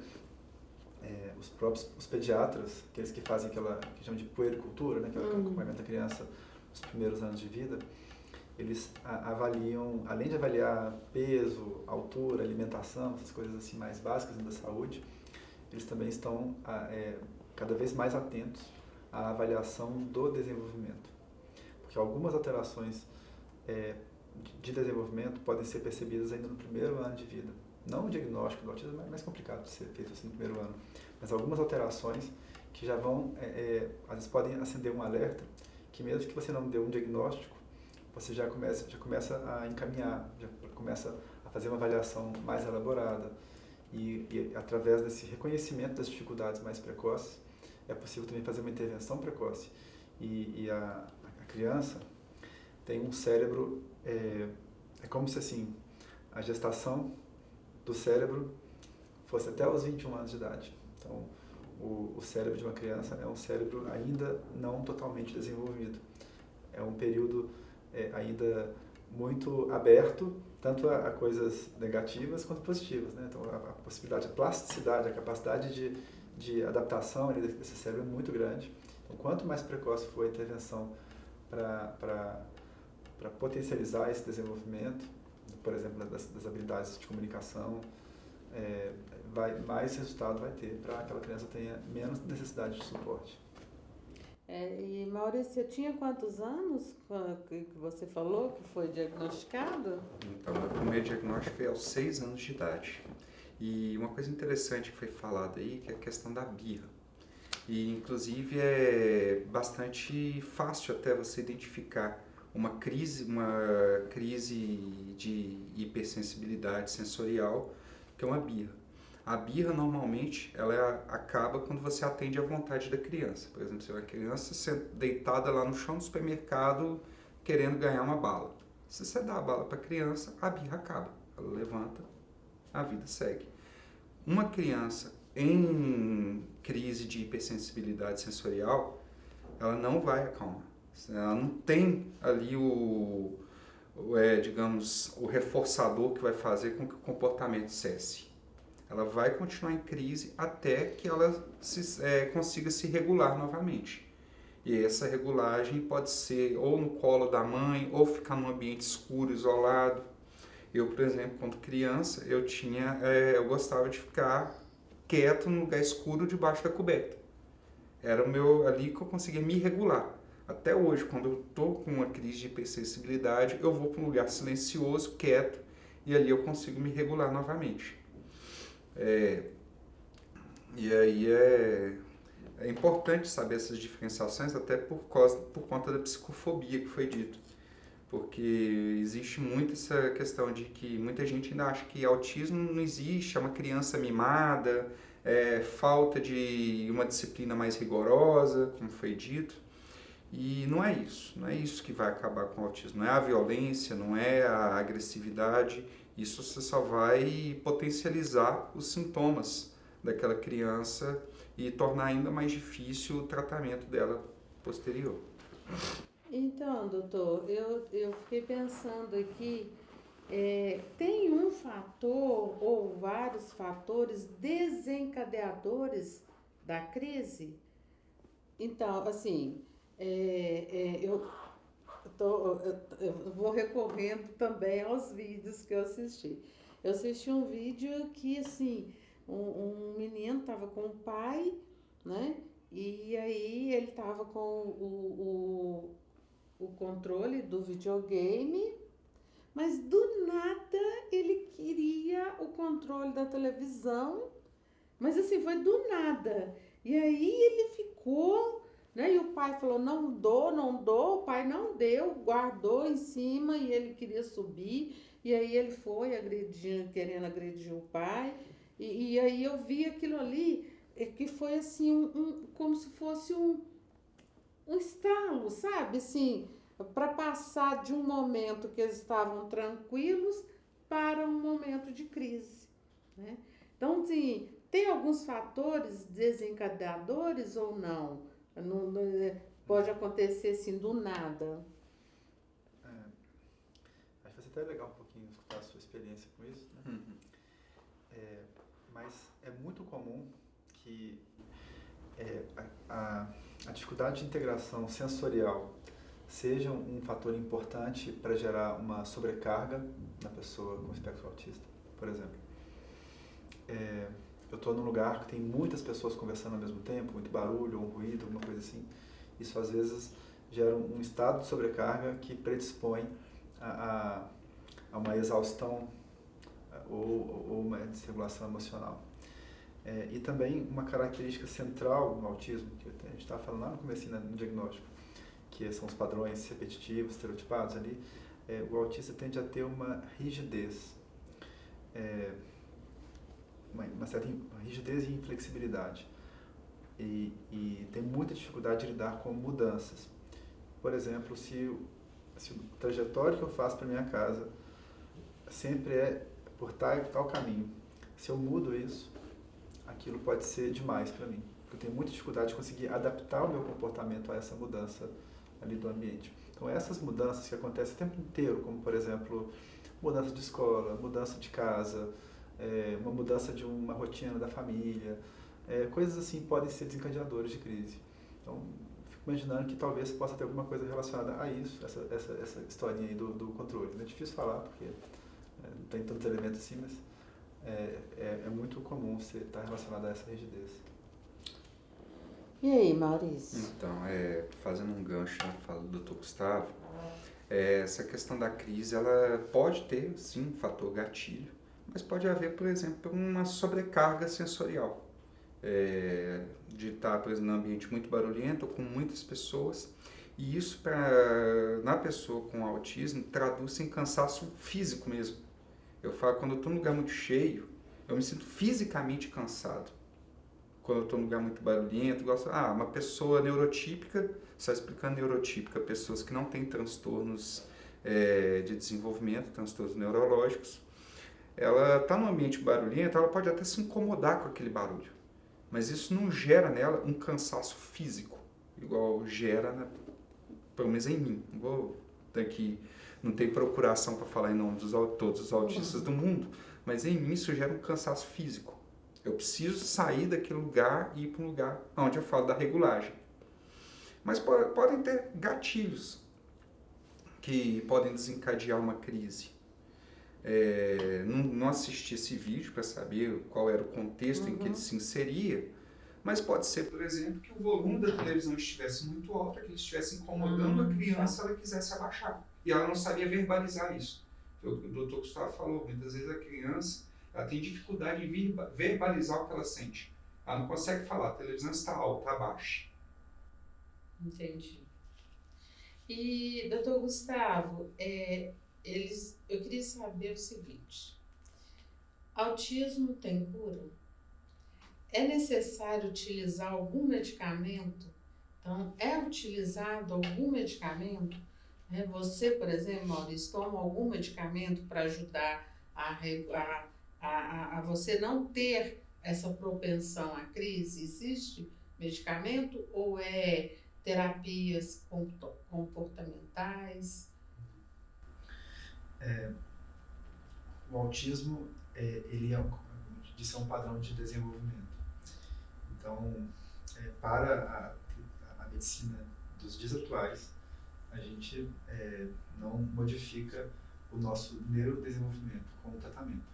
os pediatras, aqueles que fazem aquela que chamam de puericultura, né, que acompanhamento da criança nos primeiros anos de vida, eles avaliam, além de avaliar peso, altura, alimentação, essas coisas assim mais básicas da saúde, eles também estão cada vez mais atentos à avaliação do desenvolvimento. Porque algumas alterações de desenvolvimento podem ser percebidas ainda no primeiro ano de vida. Não o diagnóstico do autismo é mais complicado de ser feito assim no primeiro ano, mas algumas alterações que já vão, às vezes podem acender um alerta que mesmo que você não dê um diagnóstico, você já começa a encaminhar, já começa a fazer uma avaliação mais elaborada. E através desse reconhecimento das dificuldades mais precoces, é possível também fazer uma intervenção precoce. E a criança tem um cérebro, é como se assim, a gestação do cérebro fosse até os 21 anos de idade. Então, o cérebro de uma criança é um cérebro ainda não totalmente desenvolvido. É um período ainda muito aberto, tanto a coisas negativas quanto positivas, né? Então, a possibilidade, a plasticidade, a capacidade de adaptação ali desse cérebro é muito grande. Então, quanto mais precoce for a intervenção para potencializar esse desenvolvimento, por exemplo, das habilidades de comunicação, mais resultado vai ter para que aquela criança tenha menos necessidade de suporte. E Maurício, você tinha quantos anos que você falou que foi diagnosticado? Então, o primeiro diagnóstico foi aos 6 anos de idade. E uma coisa interessante que foi falada aí, que é a questão da birra. E, inclusive, é bastante fácil até você identificar uma crise de hipersensibilidade sensorial, que é uma birra. A birra, normalmente, ela acaba quando você atende à vontade da criança. Por exemplo, se uma criança deitada lá no chão do supermercado querendo ganhar uma bala. Se você dá a bala para a criança, a birra acaba. Ela levanta, a vida segue. Uma criança em crise de hipersensibilidade sensorial, ela não vai acalmar. Ela não tem ali o reforçador que vai fazer com que o comportamento cesse. Ela vai continuar em crise até que ela consiga se regular novamente. E essa regulagem pode ser ou no colo da mãe, ou ficar num ambiente escuro, isolado. Eu, por exemplo, quando criança, eu gostava de ficar quieto num lugar escuro debaixo da coberta. Era ali que eu conseguia me regular. Até hoje, quando eu estou com uma crise de hipersensibilidade, eu vou para um lugar silencioso, quieto, e ali eu consigo me regular novamente. E aí é importante saber essas diferenciações, até por conta da psicofobia que foi dito. Porque existe muito essa questão de que muita gente ainda acha que autismo não existe, é uma criança mimada, falta de uma disciplina mais rigorosa, como foi dito. E não é isso que vai acabar com o autismo. Não é a violência, não é a agressividade. Isso você só vai potencializar os sintomas daquela criança e tornar ainda mais difícil o tratamento dela posterior. Então, doutor, eu fiquei pensando aqui, tem um fator ou vários fatores desencadeadores da crise? Então, assim, eu vou recorrendo também aos vídeos que eu assisti. Eu assisti um vídeo que, assim, um menino estava com o pai, né? E aí ele estava com o controle do videogame, mas do nada ele queria o controle da televisão, mas assim, foi do nada. E aí ele ficou, né? E o pai falou, não dou, o pai não deu, guardou em cima e ele queria subir, e aí ele foi querendo agredir o pai, e aí eu vi aquilo ali, que foi assim, como se fosse um estalo, sabe? Assim, para passar de um momento que eles estavam tranquilos para um momento de crise, né? Então, assim, tem alguns fatores desencadeadores ou não? Pode acontecer assim do nada. Acho que vai ser até legal um pouquinho escutar a sua experiência com isso, né? Uhum. Mas é muito comum que a dificuldade de integração sensorial seja um fator importante para gerar uma sobrecarga na pessoa com espectro autista, por exemplo. Eu estou num lugar que tem muitas pessoas conversando ao mesmo tempo, muito barulho, ou um ruído, alguma coisa assim. Isso às vezes gera um estado de sobrecarga que predispõe a uma exaustão ou uma desregulação emocional. E também uma característica central no autismo, que a gente estava falando lá no comecinho, no diagnóstico, que são os padrões repetitivos, estereotipados ali, o autista tende a ter uma rigidez, uma certa rigidez e inflexibilidade. E tem muita dificuldade de lidar com mudanças. Por exemplo, se o trajetório que eu faço para minha casa sempre é por tal caminho, se eu mudo isso, aquilo pode ser demais para mim. Eu tenho muita dificuldade de conseguir adaptar o meu comportamento a essa mudança ali do ambiente. Então, essas mudanças que acontecem o tempo inteiro, como, por exemplo, mudança de escola, mudança de casa, uma mudança de uma rotina da família, coisas assim podem ser desencadeadores de crise. Então, fico imaginando que talvez possa ter alguma coisa relacionada a isso, essa historinha aí do controle. É difícil falar, porque não tem tantos elementos assim, mas é muito comum estar relacionado a essa rigidez. E aí, Maurício? Então, fazendo um gancho na fala do Dr. Gustavo, essa questão da crise, ela pode ter, sim, um fator gatilho, mas pode haver, por exemplo, uma sobrecarga sensorial. De estar, por exemplo, num ambiente muito barulhento, com muitas pessoas, e isso, na pessoa com autismo, traduz em cansaço físico mesmo. Eu falo, quando eu estou num lugar muito cheio, eu me sinto fisicamente cansado. Quando eu estou num lugar muito barulhento, uma pessoa neurotípica, só explicando neurotípica, pessoas que não têm transtornos de desenvolvimento, transtornos neurológicos, ela está num ambiente barulhento, ela pode até se incomodar com aquele barulho, mas isso não gera nela um cansaço físico, igual gera, pelo menos em mim. Não tem procuração para falar em nome de todos os autistas do mundo, mas em mim isso gera um cansaço físico. Eu preciso sair daquele lugar e ir para um lugar onde eu falo da regulagem. Mas podem ter gatilhos que podem desencadear uma crise. Não assisti esse vídeo para saber qual era o contexto em que ele se inseria, mas pode ser, por exemplo, que o volume da televisão estivesse muito alto, que ele estivesse incomodando a criança, ela quisesse abaixar. E ela não sabia verbalizar isso. O Dr. Gustavo falou, muitas vezes a criança ela tem dificuldade de verbalizar o que ela sente. Ela não consegue falar, a televisão está alta, abaixa. Entendi. E, doutor Gustavo, eu queria saber o seguinte: autismo tem cura? É necessário utilizar algum medicamento? Então, é utilizado algum medicamento? Você, por exemplo, Maurício, toma algum medicamento para ajudar a você não ter essa propensão à crise? Existe medicamento ou terapias comportamentais? O autismo, ele é um padrão de desenvolvimento. Então, para a medicina dos dias atuais, a gente não modifica o nosso neurodesenvolvimento com o tratamento.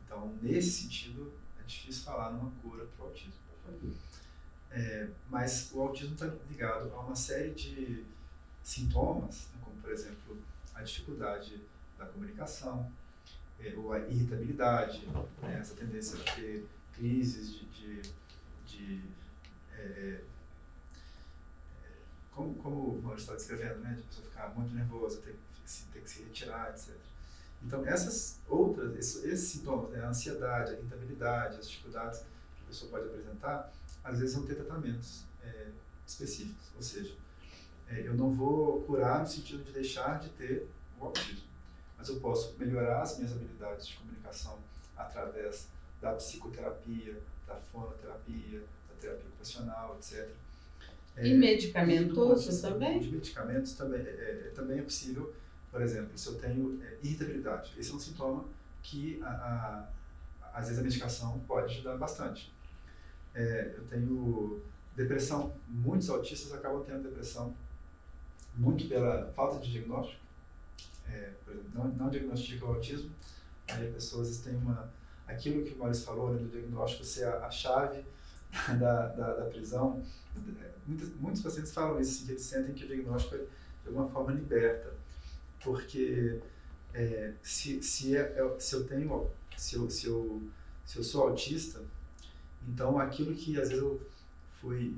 Então, nesse sentido, é difícil falar numa cura para o autismo. Mas o autismo está ligado a uma série de sintomas, né, como, por exemplo, a dificuldade da comunicação, ou a irritabilidade, né, essa tendência a ter crises como o Maurício está descrevendo, né, de a pessoa ficar muito nervosa, ter que se retirar, etc. Então, esses sintomas, né, a ansiedade, a irritabilidade, as dificuldades que a pessoa pode apresentar, às vezes vão ter tratamentos específicos. Ou seja, eu não vou curar no sentido de deixar de ter o autismo, mas eu posso melhorar as minhas habilidades de comunicação através da psicoterapia, da fonoterapia, da terapia ocupacional, etc. E medicamentoso também? De medicamentos também é possível. Por exemplo, se eu tenho irritabilidade, esse é um sintoma que às vezes a medicação pode ajudar bastante. Eu tenho depressão, muitos autistas acabam tendo depressão muito pela falta de diagnóstico. Por exemplo, não diagnostica o autismo, aí as pessoas têm aquilo que o Maurício falou, né, do diagnóstico ser a chave da prisão. Muitos pacientes falam isso, assim, que eles sentem que o diagnóstico de alguma forma liberta, porque se eu sou autista, então aquilo que às vezes eu fui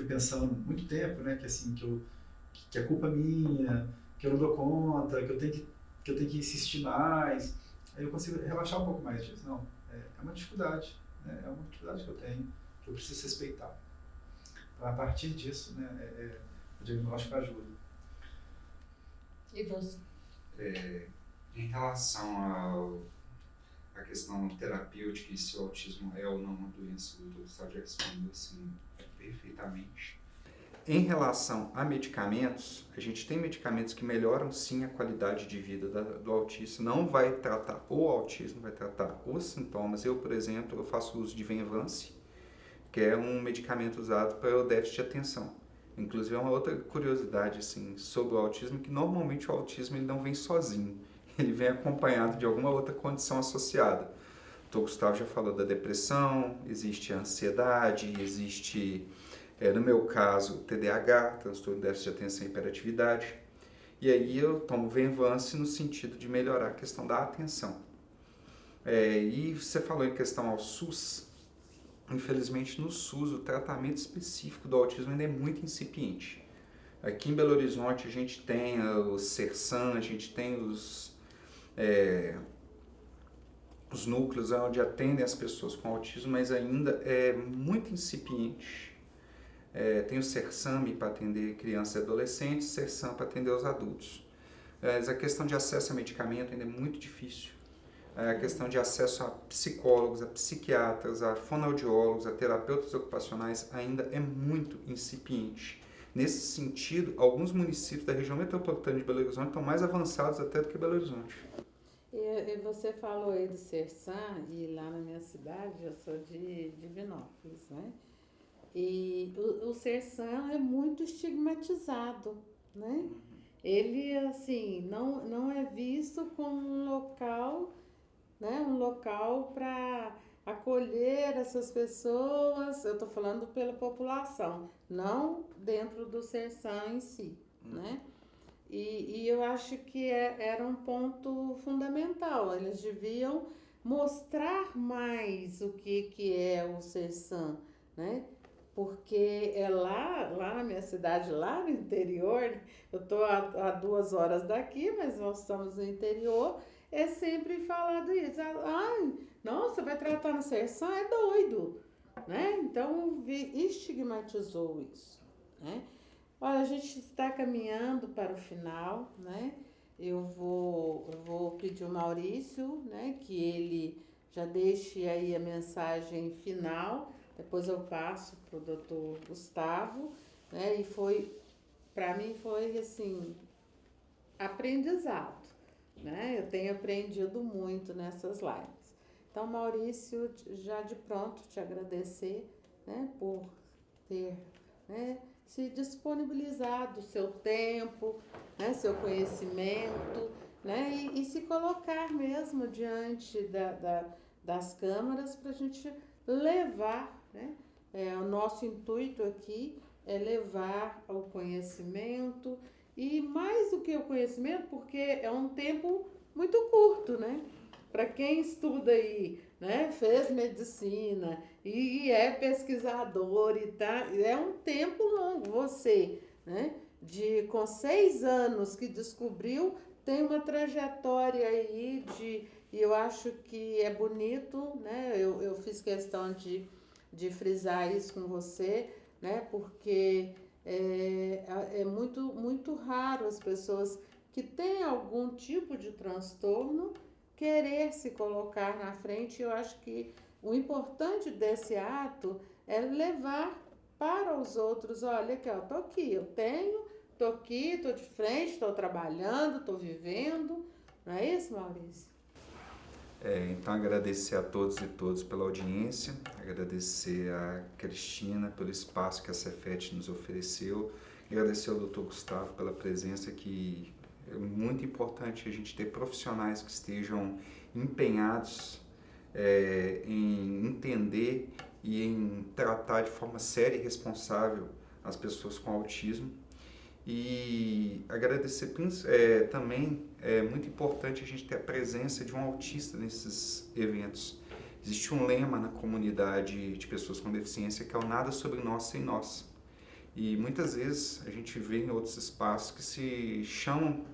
pensando muito tempo, né, que assim que que é culpa minha, que eu não dou conta, que eu tenho que insistir mais. Aí eu consigo relaxar um pouco mais disso. Não, é uma dificuldade, né? É uma dificuldade que eu tenho, que eu preciso respeitar. Então, a partir disso, né, o diagnóstico ajuda. E você? Em relação à questão terapêutica e se o autismo é ou não uma doença, o Dr. Gustavo já respondeu assim perfeitamente. Em relação a medicamentos, a gente tem medicamentos que melhoram sim a qualidade de vida do autista. Não vai tratar o autismo, vai tratar os sintomas. Eu, por exemplo, eu faço uso de Venvance, que é um medicamento usado para o déficit de atenção. Inclusive, é uma outra curiosidade assim, sobre o autismo, que normalmente o autismo ele não vem sozinho, ele vem acompanhado de alguma outra condição associada. O Dr. Gustavo já falou da depressão, existe a ansiedade, existe, no meu caso, TDAH, transtorno de déficit de atenção e hiperatividade. E aí eu tomo Venvance no sentido de melhorar a questão da atenção. E você falou em questão ao SUS. Infelizmente, no SUS, o tratamento específico do autismo ainda é muito incipiente. Aqui em Belo Horizonte, a gente tem o Sersan, a gente tem os núcleos onde atendem as pessoas com autismo, mas ainda é muito incipiente. Tem o Sersam para atender crianças e adolescentes, Sersam para atender os adultos. Mas a questão de acesso a medicamento ainda é muito difícil. A questão de acesso a psicólogos, a psiquiatras, a fonoaudiólogos, a terapeutas ocupacionais ainda é muito incipiente. Nesse sentido, alguns municípios da região metropolitana de Belo Horizonte estão mais avançados até do que Belo Horizonte. E você falou aí do Sersan, e lá na minha cidade, eu sou de Divinópolis, né? E o Sersan é muito estigmatizado, né? Ele, assim, não é visto como um local, né? Um local para acolher essas pessoas, eu estou falando pela população, não dentro do Sersan em si, né? E eu acho que era um ponto fundamental, eles deviam mostrar mais o que é o Sersan, né? Porque lá na minha cidade, lá no interior, eu estou a 2 horas daqui, mas nós estamos no interior, é sempre falado isso. Ai, nossa, vai tratar no Sersan? É doido, né? Então, estigmatizou isso, né? Olha, a gente está caminhando para o final, né? Eu vou pedir ao Maurício, né, que ele já deixe aí a mensagem final, depois eu passo para o doutor Gustavo, né? E para mim foi assim, aprendizado, né? Eu tenho aprendido muito nessas lives. Então, Maurício, já de pronto te agradecer, né, por ter, né, se disponibilizado seu tempo, né, seu conhecimento, né, e se colocar mesmo diante das câmaras para a gente levar, né, o nosso intuito aqui é levar o conhecimento, e mais do que o conhecimento, porque é um tempo muito curto, né? Para quem estuda aí, né, fez medicina e é pesquisador e tá, é um tempo longo. Você, né, com 6 anos que descobriu, tem uma trajetória aí e eu acho que é bonito, né? Eu fiz questão de frisar isso com você, né? Porque é muito raro as pessoas que têm algum tipo de transtorno querer se colocar na frente. Eu acho que o importante desse ato é levar para os outros, olha aqui, ó, tô aqui, eu tenho, tô aqui, tô de frente, tô trabalhando, tô vivendo, não é isso, Maurício? Então agradecer a todos e todas pela audiência, agradecer a Cristina pelo espaço que a Cefet nos ofereceu, agradecer ao Dr. Gustavo pela presença, que é muito importante a gente ter profissionais que estejam empenhados em entender e em tratar de forma séria e responsável as pessoas com autismo. E agradecer também, é muito importante a gente ter a presença de um autista nesses eventos. Existe um lema na comunidade de pessoas com deficiência que é o nada sobre nós sem nós. E muitas vezes a gente vê em outros espaços que se chamam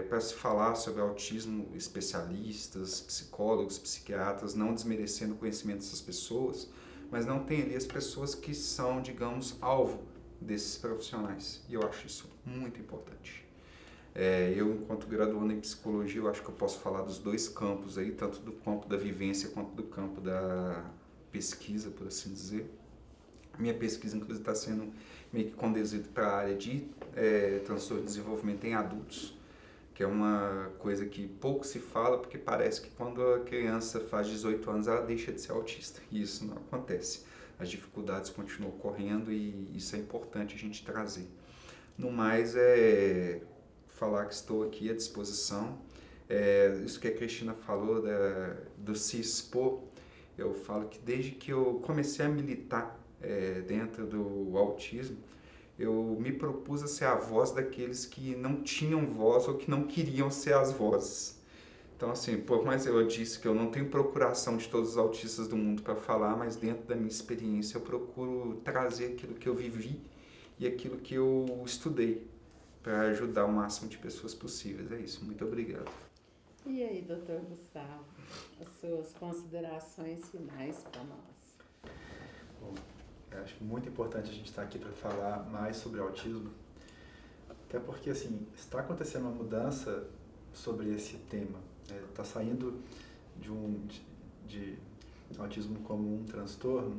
para se falar sobre autismo especialistas, psicólogos, psiquiatras, não desmerecendo o conhecimento dessas pessoas, mas não tem ali as pessoas que são, digamos, alvo desses profissionais. E eu acho isso muito importante. Eu, enquanto graduando em psicologia, eu acho que eu posso falar dos dois campos aí, tanto do campo da vivência quanto do campo da pesquisa, por assim dizer. Minha pesquisa, inclusive, está sendo meio que conduzida para a área de transtorno de desenvolvimento em adultos, que é uma coisa que pouco se fala, porque parece que quando a criança faz 18 anos, ela deixa de ser autista, e isso não acontece. As dificuldades continuam ocorrendo e isso é importante a gente trazer. No mais, falar que estou aqui à disposição. Isso que a Cristina falou do se expor, eu falo que desde que eu comecei a militar dentro do autismo, eu me propus a ser a voz daqueles que não tinham voz ou que não queriam ser as vozes. Então, assim, por mais eu disse que eu não tenho procuração de todos os autistas do mundo para falar, mas dentro da minha experiência eu procuro trazer aquilo que eu vivi e aquilo que eu estudei para ajudar o máximo de pessoas possíveis. É isso, muito obrigado. E aí, doutor Gustavo, as suas considerações finais para nós? Bom, eu acho muito importante a gente estar aqui para falar mais sobre autismo, até porque, assim, está acontecendo uma mudança sobre esse tema. Está saindo de autismo como um transtorno,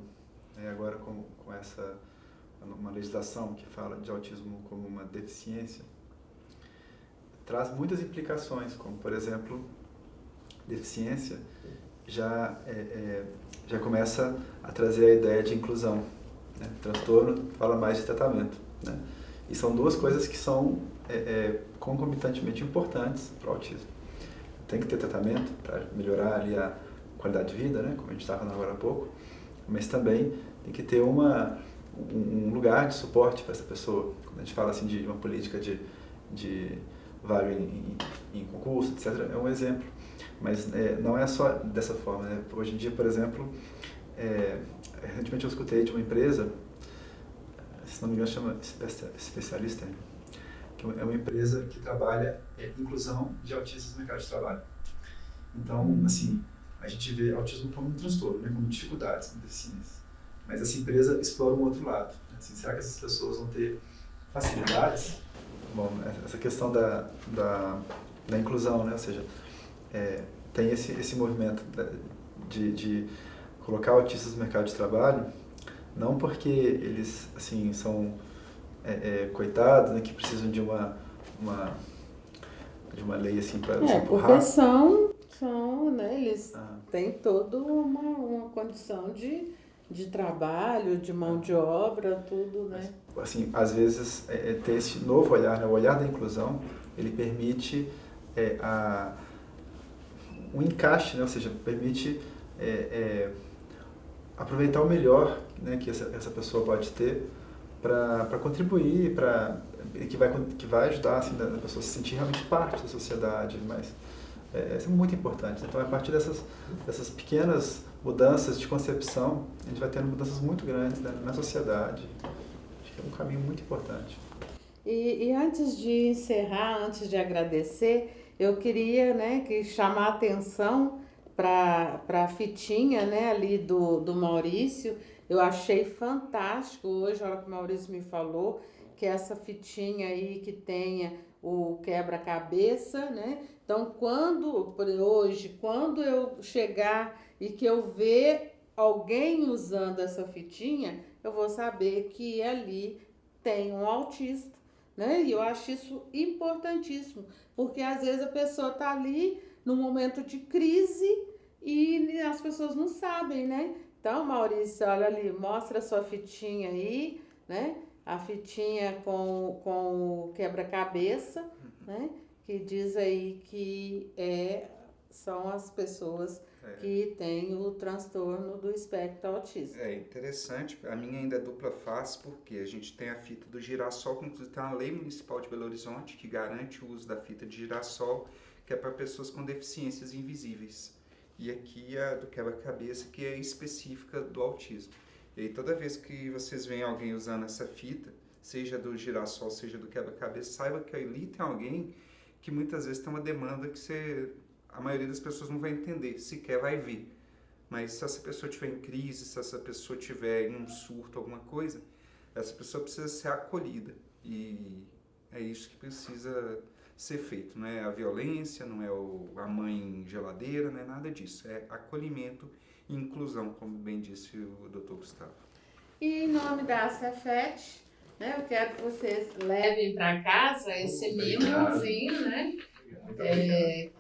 agora com uma legislação que fala de autismo como uma deficiência, traz muitas implicações, como, por exemplo, deficiência já começa a trazer a ideia de inclusão. Transtorno fala mais de tratamento. E são duas coisas que são concomitantemente importantes para o autismo. Tem que ter tratamento para melhorar ali a qualidade de vida, como a gente estava falando agora há pouco, mas também tem que ter um lugar de suporte para essa pessoa. Quando a gente fala assim de uma política de vaga em concurso, etc., é um exemplo. Mas não é só dessa forma. Hoje em dia, por exemplo, recentemente eu escutei de uma empresa, se não me engano chama Especialista, que é uma empresa que trabalha inclusão de autistas no mercado de trabalho. Então, assim, a gente vê autismo como um transtorno, como dificuldades, como deficiências. Mas essa empresa explora um outro lado. Assim, será que essas pessoas vão ter facilidades? Bom, essa questão da inclusão, ou seja, tem esse movimento de colocar autistas no mercado de trabalho, não porque eles assim são coitados, que precisam de uma lei assim para empurrar. Porque são eles têm toda uma condição de trabalho, de mão de obra, tudo, né? Mas, assim, às vezes ter esse novo olhar, o olhar da inclusão, ele permite um encaixe, ou seja, permite aproveitar o melhor, que essa pessoa pode ter para contribuir, que vai ajudar assim, a pessoa a se sentir realmente parte da sociedade, mas isso é muito importante. Então, a partir dessas pequenas mudanças de concepção, a gente vai tendo mudanças muito grandes na sociedade. Acho que é um caminho muito importante. E antes de encerrar, antes de agradecer, eu queria chamar a atenção para a fitinha ali do Maurício. Eu achei fantástico hoje, a hora que o Maurício me falou, que essa fitinha aí que tenha o quebra-cabeça, Então, quando eu chegar e que eu ver alguém usando essa fitinha, eu vou saber que ali tem um autista, E eu acho isso importantíssimo, porque às vezes a pessoa está ali num momento de crise e as pessoas não sabem, Então, Maurício, olha ali, mostra a sua fitinha aí, A fitinha com o quebra-cabeça, Que diz aí que são as pessoas que têm o transtorno do espectro autista. É interessante, a minha ainda é dupla face, porque a gente tem a fita do girassol, que inclusive tem uma lei municipal de Belo Horizonte que garante o uso da fita de girassol, que é para pessoas com deficiências invisíveis. E aqui a do quebra-cabeça, que é específica do autismo. E toda vez que vocês veem alguém usando essa fita, seja do girassol, seja do quebra-cabeça, saiba que ali tem alguém que muitas vezes tem uma demanda que a maioria das pessoas não vai entender, sequer vai ver. Mas se essa pessoa estiver em crise, se essa pessoa estiver em um surto, alguma coisa, essa pessoa precisa ser acolhida. E é isso que precisa ser feito. Não é a violência, não é a mãe geladeira, não é nada disso. É acolhimento e inclusão, como bem disse o Dr. Gustavo. E em nome da Cefet, né, eu quero que vocês levem para casa esse mimozinho, né?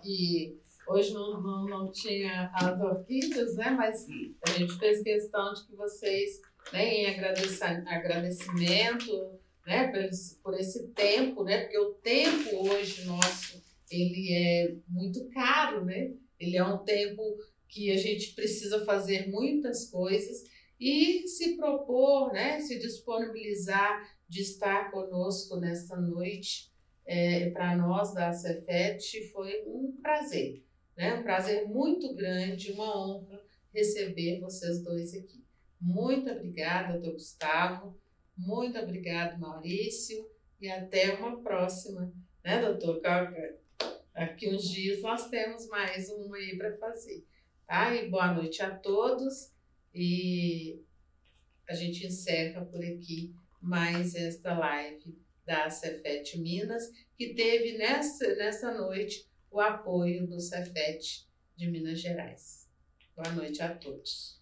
Que hoje não tinha as orquídeas, né? Mas a gente fez questão de que vocês, né, em agradecimento, né, por esse tempo, né? Porque o tempo hoje nosso, ele é muito caro, né? Ele é um tempo que a gente precisa fazer muitas coisas e se propor, né, se disponibilizar de estar conosco nesta noite, para nós da Cefet foi um prazer, né? Um prazer muito grande, uma honra receber vocês dois aqui. Muito obrigada, doutor Gustavo, muito obrigado, Maurício, e até uma próxima, né, doutor? Aqui uns dias nós temos mais uma aí para fazer. Tá? E boa noite a todos, e a gente encerra por aqui mais esta live da Cefet Minas, que teve nessa noite o apoio do Cefet de Minas Gerais. Boa noite a todos.